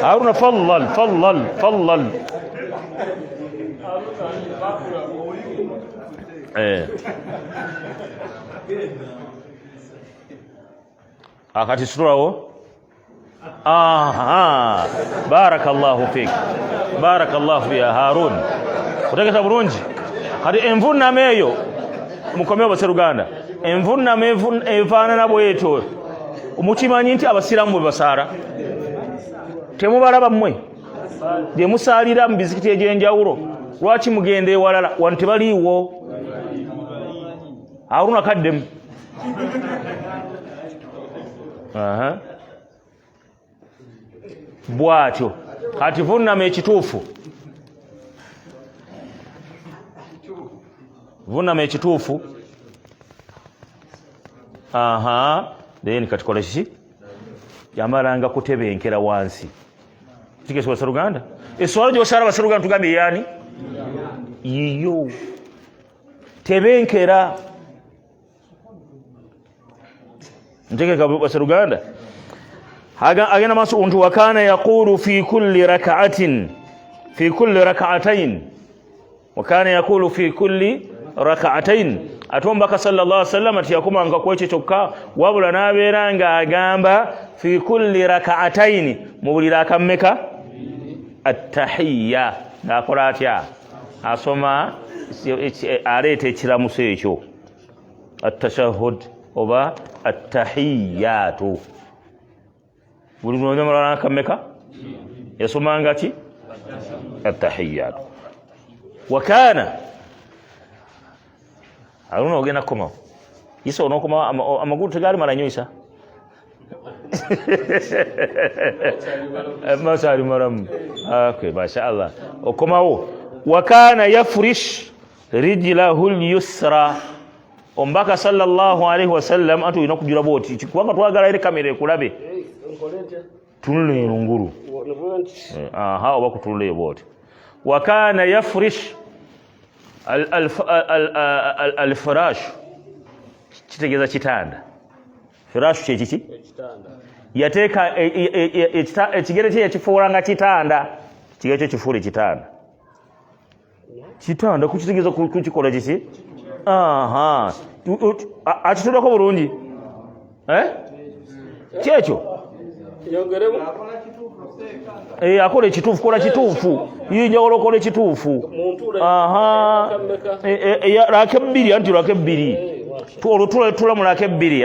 A: haruna fallal akati situlawo barakallahu fik barakallahu ya harun otegeta bulungi kati envunama eyo mukomeo baseruganda envunama efaanana bwetyo mukimanyi nti abasiramu bwe basaara temubalaba mmwe gye musaalira mu bizikiti egy'enjawulo lwaki mugenda ewalala wano tebaliiwo haruna kaddemu bwatyo kati vunama ekituufu then katikola kiki yamalanga kutebenkera wansi kigese basaruganda eswala gyosala basaruganda tugambye yani yiyo tebenkera ntegeka basaruganda agenda maaso untu wakana yaqulu fi kulli rak'atayn atombaka sallallahu alaihi wasallam ati yakumanga kwekyo kyokka wabula nabeera nga agamba fi kulli rak'atayn mu buli rakammeka attahiyya ng'akola atya asoma aleeta ekiramuso ekyo attashahhud oba attahiyyatu buli lunyama lwa rakammeka yasomanga ki attahiyyatu wakana haruna ogenda kukomawo isa onokomawo amagulu tegali mala nnyo isa masali maramu okay mashallah okomawo wakana yafrish rijlahu lyusra ombaka sallallahu alaihi wasallam atu ina kujira boti kubanga twagala ile kamera ekulabe tunule nguru oba kutunule boti wakana yafrish al-firash kitegeza kitanda firash kiki yateeka ekigere kye yakifuulanga kitanda kigere kye kifuula kitanda kukitegeza kukikola kiki akitulako bulungi kyekyo akola ekituufu kola kituufu yinjawulo okola ekituufu laka ebbiri anti laka ebbiri olutula mu laka ebbiri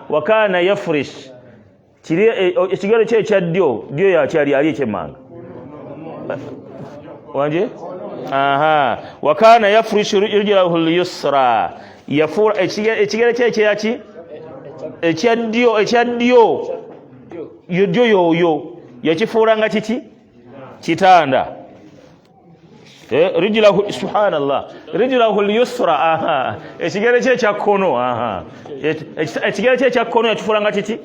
A: wakana yafrish ekigero kye ekyaddyo ddyo yakyali ali ekyemmanga wanje wakana yafrish rijlahu lyusra yafuula ekigere kye ekyaki ekyaddyo ddyo yoyo yakifuulanga kiki kitanda rijlahu subhanallah rijlahu lyusra ekigere kye ekyakkono ekigere kye ekyakkono yakifuulanga kiki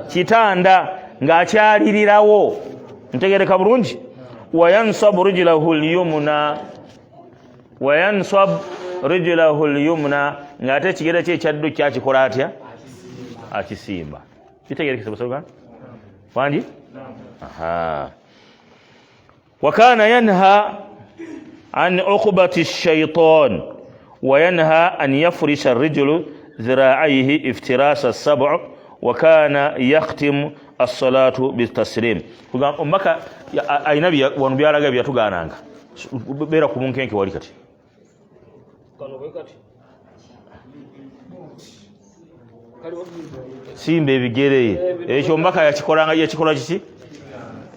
A: kitanda ng'akyalirirawo ntegereka bulungi wayansabu rijlahu lyumna ng'ate ekigere kye ekyaddyo kyakikola atya akisimba kitegerekese basoga wangi wakana yanha an uqbati shaitan وينهى أن يفرش الرجل ذراعيه افتراس السبع وكان يختم الصلاة بالتسليم أمك أي نبي ونبيارا غبي يتغانانك بيرا كمونكينك ولكتي simba ebigere ekyo mbaka yakikolanga yakikola kiki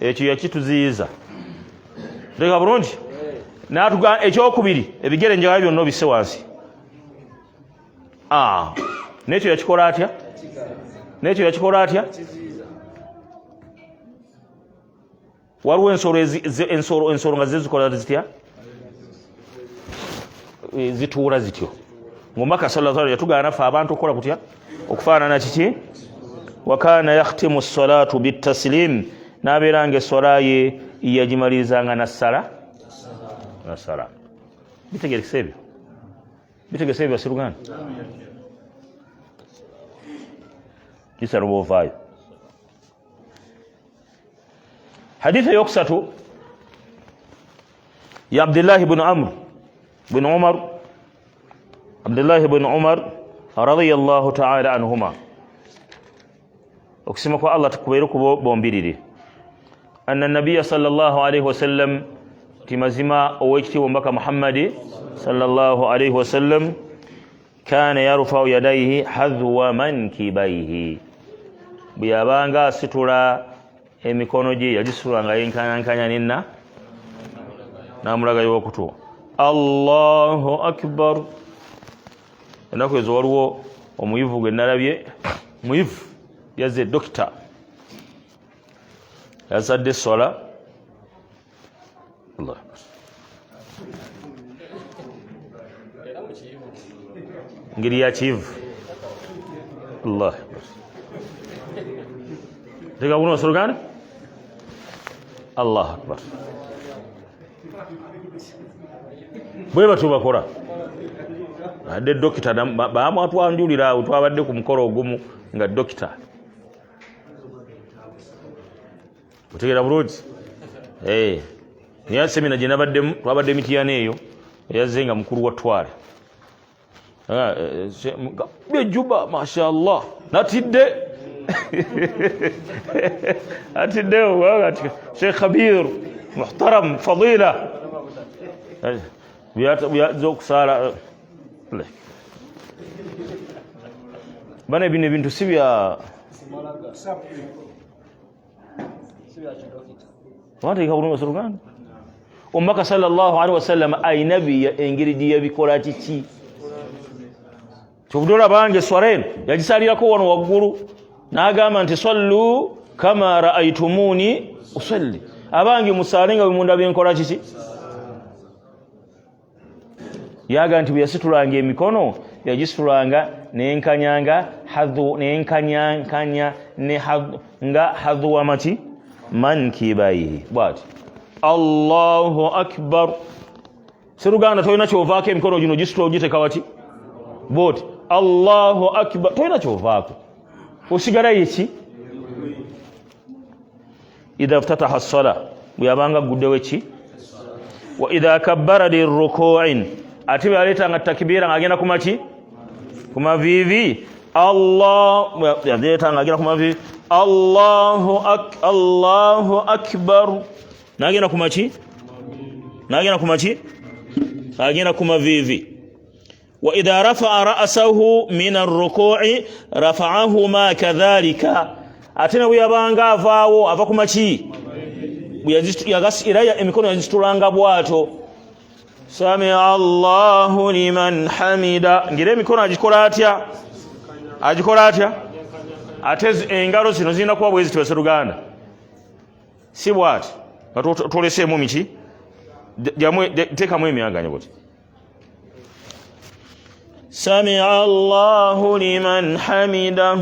A: ekyo yakituziyiza ndeka bulungi natuga ekyokubiri ebigere njagala byonna obisse wansi nekyo yakikola atya nekyo yakikola atya waliwo ensolo nga zizikola zitya zituula zityo ng'omubaka sallallahu alaihi yatugaana ffe abantu okukola kutya okufaanana kiki wakana yakhtimu salatu bitaslim n'abeera nga essola ye yagimaliriza nassala bitegerekesa ebyo basiruganda kisala oba ovaayo haditha eyokusatu ya abdillahi bnu amr bnu umar abdillahi bnu umar radiyallahu ta'ala anhuma okusima kwa allah tukubeere kubo bombirire anna nabiya sallallahu alaihi wasallam timazima owekitiibwa omubaka muhammadi sallallahu alaihi wasallam kana yarfau yadaihi hadhwa mankibaihi bwe yabanga asitula emikono gye yagisitulanga yenkanankanya nenna namulaga y'okutu allahu akbar ennaku ezo waliwo omuyivu gwe nalabye muyivu yazze dokita yazadde essola allah ngeri ya kivu allah tega buno osoluganda allah akbar bwe batu bakola adde dokita bamwatwanjulira awo twabadde ku mukolo ogumu nga dokita otegeera bulungi niya semina gye nabaddemu twabadde mitiyana eyo eyazze nga mukulu wa twale byejuba mashallah natidde atiddewo sheikh khabir muhtaram fadila byaza okusaala bana bino ebintu si bya wateeka bulungi osoluganda omubaka sallallahu alaihi wasallam ayinabiya engeri gye yabikola kiki kyobudde olabanga eswala eno yagisalirako wano waggulu n'agamba nti sallu kama raaitumuni usalli abange musaale nga bwe mundabye nkola kiki yaga nti bwe yasitulanga emikono yagisitulanga nenkanyanga nenkanyankanya nga hadhuwa maki mankibaihi bwati allahu akbar seruganda tolina kyovaako emikono gino gisitula ogiteka waki boti allahu akbar tolina kyovaako osigala yeki idha ftataha ssala bwe yabanga aguddewo eki wa idha kabbara lirukuin ate bwe yaleetanga takbiira ng'agenda ku maki ku maviivi yaleetanga agenda ku maviivi allahu akbar n'agenda ku maki agenda ku maviivi wa idha rafa'a ra'sahu min ar-ruku'i rafa'ahuma kadhalika ate ne bwe yabanga avaawo ava ku maki era emikono yagisitulanga bwato samia allahu liman hamida ngira emikono agikola atya ate engalo zino zirina kuba bwe zityo seruganda si bwati nga toleseemu miki teekamu emyaganya bwoti samia allahu liman hamida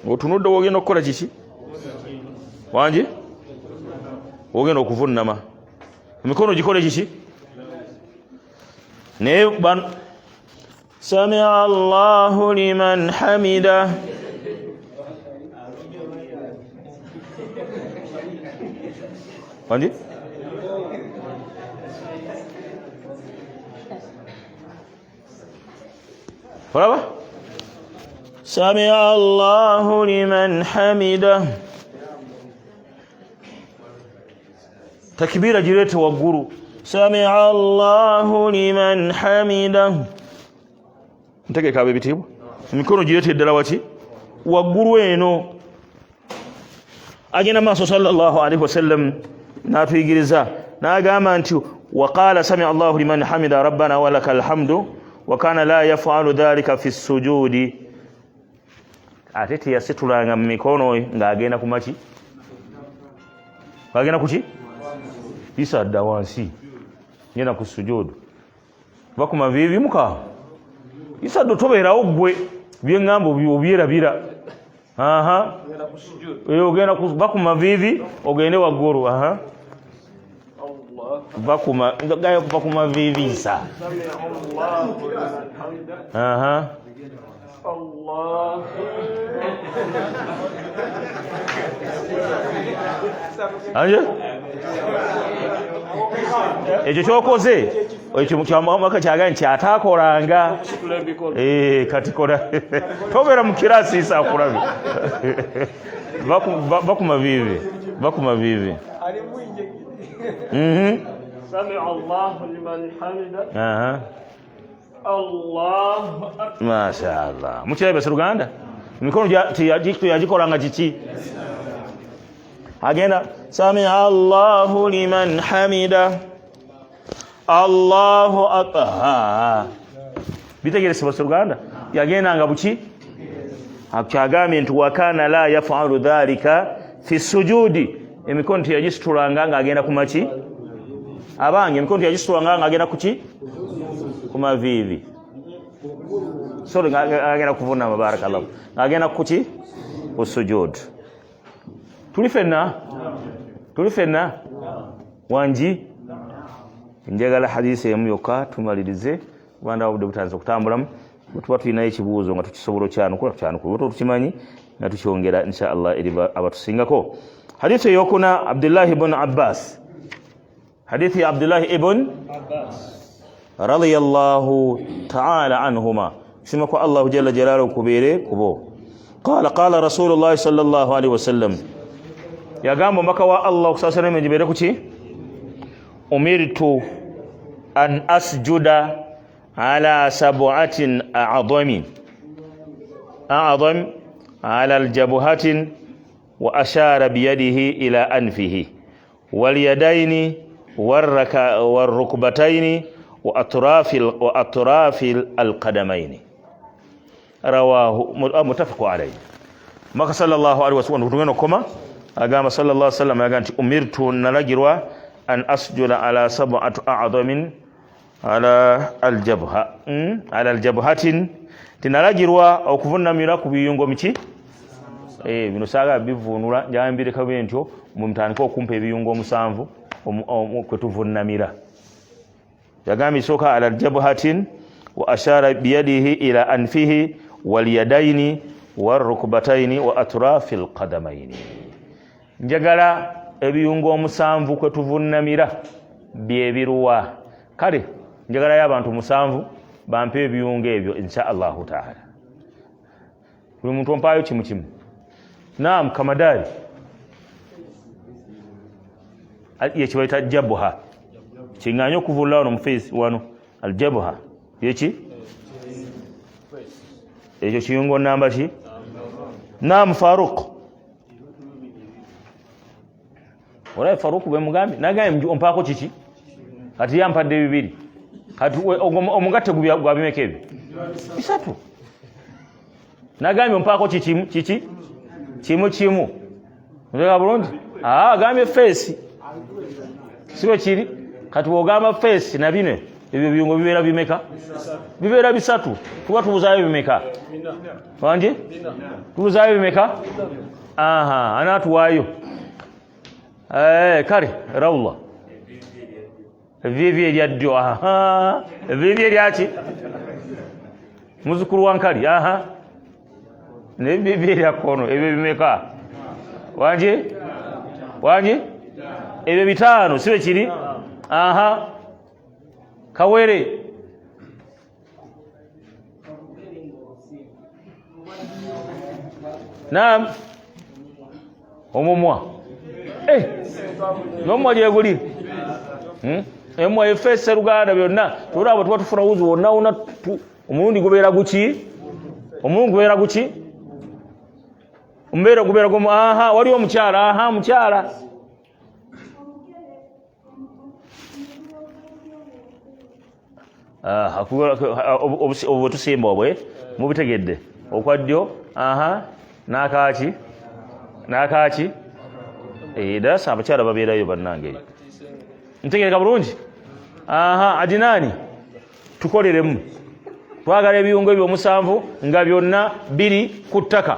A: otunudde wogenda okukola kiki wangi wogenda okuvunnama emikono gikole kiki naye samia allahu liman hamida wangi olaba samia Allahu liman hamida takbira jirete waggulu samia Allahu liman hamida ntegeka abebitibwa emikono girete ddala waki waggulu eno agenda maaso sallallahu alaihi wasallam n'atuyigiriza n'agamba nti waqala samia Allahu liman hamida rabbana walakal hamdu wa kana la yaf'alu dhalika fi sujudi ate teyasitulanga mu mikono ng'agenda ku maki ng'agenda ku ki isa adda wansi ngenda ku sujudu bakuma vivi muka isa do tobeerawo gwe byeŋŋamba obyerabira aha ogenda bakuma vivi ogende waggulu aha bakuma gayo bakuma vivi isa aha Allah anje ekyo kyokoze ekyo kyamaka kyagani kyatakolanga kati kola tobeera mu kirasi isa akulabi bakuma vivi
B: sami Allahu liman hamida Allahu akbar
A: mashaallah mukirebe Luganda emikono yagikolanga kiki agenda sami Allahu liman hamida Allahu akbar bitegeresebwa Luganda yagendanga buki akyagambye nti wakana la yaf'alu dhalika fi sujudi emikono yagisitulanga ng'agenda ku maki abange emikono yagisitulanga ng'agenda ku ki ku mavivi so ng'agenda kuvunama barakallahu ng'agenda ku ki ku sujud tuli fenna wanji njagala hadisi emu yokka tumalirize kubanga obudde butanze okutambulamu tuba tulinayo ekibuuzo nga tukisobola okyanukula tukimanyi nga tukyongera inshallah eri abatusingako hadithi eyokuna Abdullahi ibn Abbas hadithi ya Abdullahi ibn radiyallahu ta'ala anhuma sima ko Allah jalla jalaluhu kubere kubo qala rasulullah sallallahu alaihi wasallam yagamba mbaka wa Allah kusasana mejibere kuki umirtu an asjuda ala sab'atin a'dham ala aljabhatin wa ashara biyadihi ila anfihi wal yadaini والركبتين وأطراف القدمين رواه متفق عليه ما صلى الله عليه وسلم كما أقام صلى الله عليه وسلم أقام أمرت نلقروا أن أسجد على 7 أعظم على الجبهة على الجبهة تنلقروا أو كفنا ميراكو بيونغو ميشي bino saga bivunula njambire kabentyo mumtandiko okumpa ebiyungo musanvu kwetuvunamira yagambye soka ala aljabhatin wa ashara biyadihi ila anfihi wal yadaini warukbataini wa atrafi alqadamaini njagala ebiyungo musanvu kwetuvunamira byebiruwa kale njagala y'abantu musanvu bampe ebiyungo ebyo insha Allah taala buli muntu mpayo kimu naam kamadari yekibaita jabha kinganya okuvula wano mu face wano aljabha yeki ekyo kiyungo namba ki naam Faruq wala Faruq bwe mugambi nagaye ompako kiki kati yampadde bibiri kati omugatte gwa bimeka ebyo bisatu nagambi ompako kiki kimu nzega bulungi agambye face siwe kiri kati wogamba face na bino ebyo biyungo bibeera bimeka bibeera bisatu tuba tubuzayo bimeka wanje tubuzayo bimeka aha anatuwayo kale rawla vivi eryaddio aha vivi eryaki muzukuru wankali aha ne vivi eryakono ebyo bimeka wanje ebyo bitano sibe kiri aha kawere naam omumwa nomumwa gyeguli emumwa efe Sseruganda byonna tulaba tuba tufuna wuzi wonna omulundi gubeera guki omulundi gubeera guki omubeera gubeera gumu waliwo omukyala mukyala obwo tusimba obwe mubitegedde okwaddyo n'akaaki dasa abakyala babeerayo bannange eyo ntegereka bulungi adinaani tukoleremu twagala ebiyungo ebyo 7 nga byonna biri ku ttaka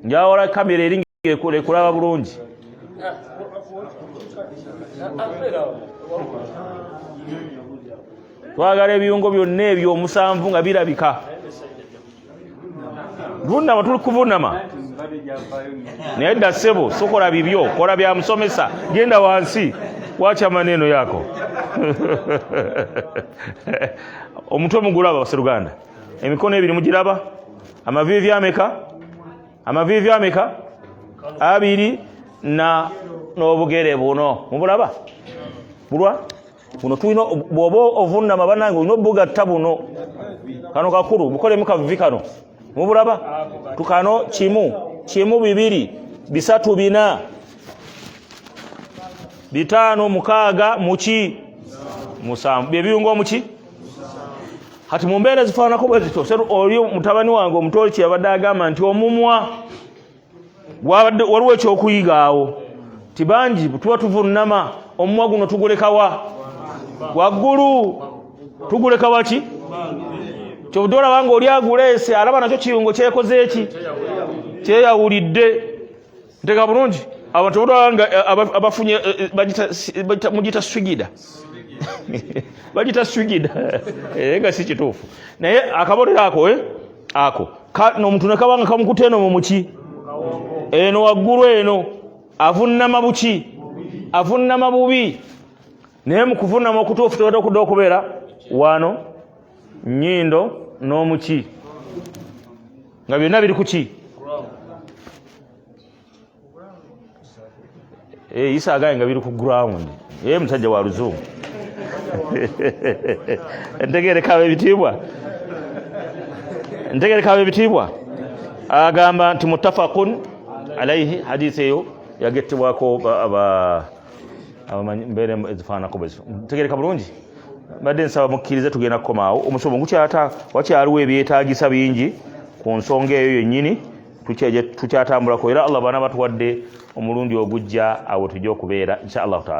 A: njawala kamera eringa ekulaba bulungi twagala ebiyungo byonna ebyo 7 nga birabika vunama tuli kuvunama naye dda ssebo sokola bibyo kola bya musomesa genda wansi wacha maneno yako omutwe mugulaba Sseruganda emikono ebiri mugiraba amavivi ameka 2 n'obugere buno mubulaba bulwa buno tulina bwoba ovunama banange olina obugatta buno kano kakulu bukolemu kavivi kano mubulaba tukano kimu 2 3 4 5 6 muki 7 byebiyungo muki hati mumbeera zifaanako bwe zityo oli mutabani wange omutoli kyeyabadde agamba nti omumwa waliwo ekyokuyigaawo tibangi tuba tuvunama omumwa guno tugulekawa waggulu tuguleka waki kyobudde olabanga oli aguleese alaba nakyo kiyungo kyekoze eki kyeyawulidde nteka bulungi abantu olabanga abafunye mugita swigida bagita swigida nga si kituufu naye akabonero ako omuntu nekabanga kamukuta eno mu muki eno waggulu eno avunnama buki avunnama bubi naye mu kuvunnama okutuufu tewedde okudde okubeera wano nnyindo n'omuki nga byonna biri kuki isa agaye nga biri ku ground ye musajja wa luzungu ntegereka ebitiibwa agamba nti muttafaqun alayhi hadisi eyo yagettebwako abamanyi mbeera ezifaanako bwezo ntegereka bulungi badde nsaba mukkirize tugenda kukomaawo omusomo wakyaliwo ebyetaagisa bingi ku nsonga eyo yennyini tukyatambulako era Allah baana batuwadde omulundi ogujja awo tujja okubeera insha Allah taala.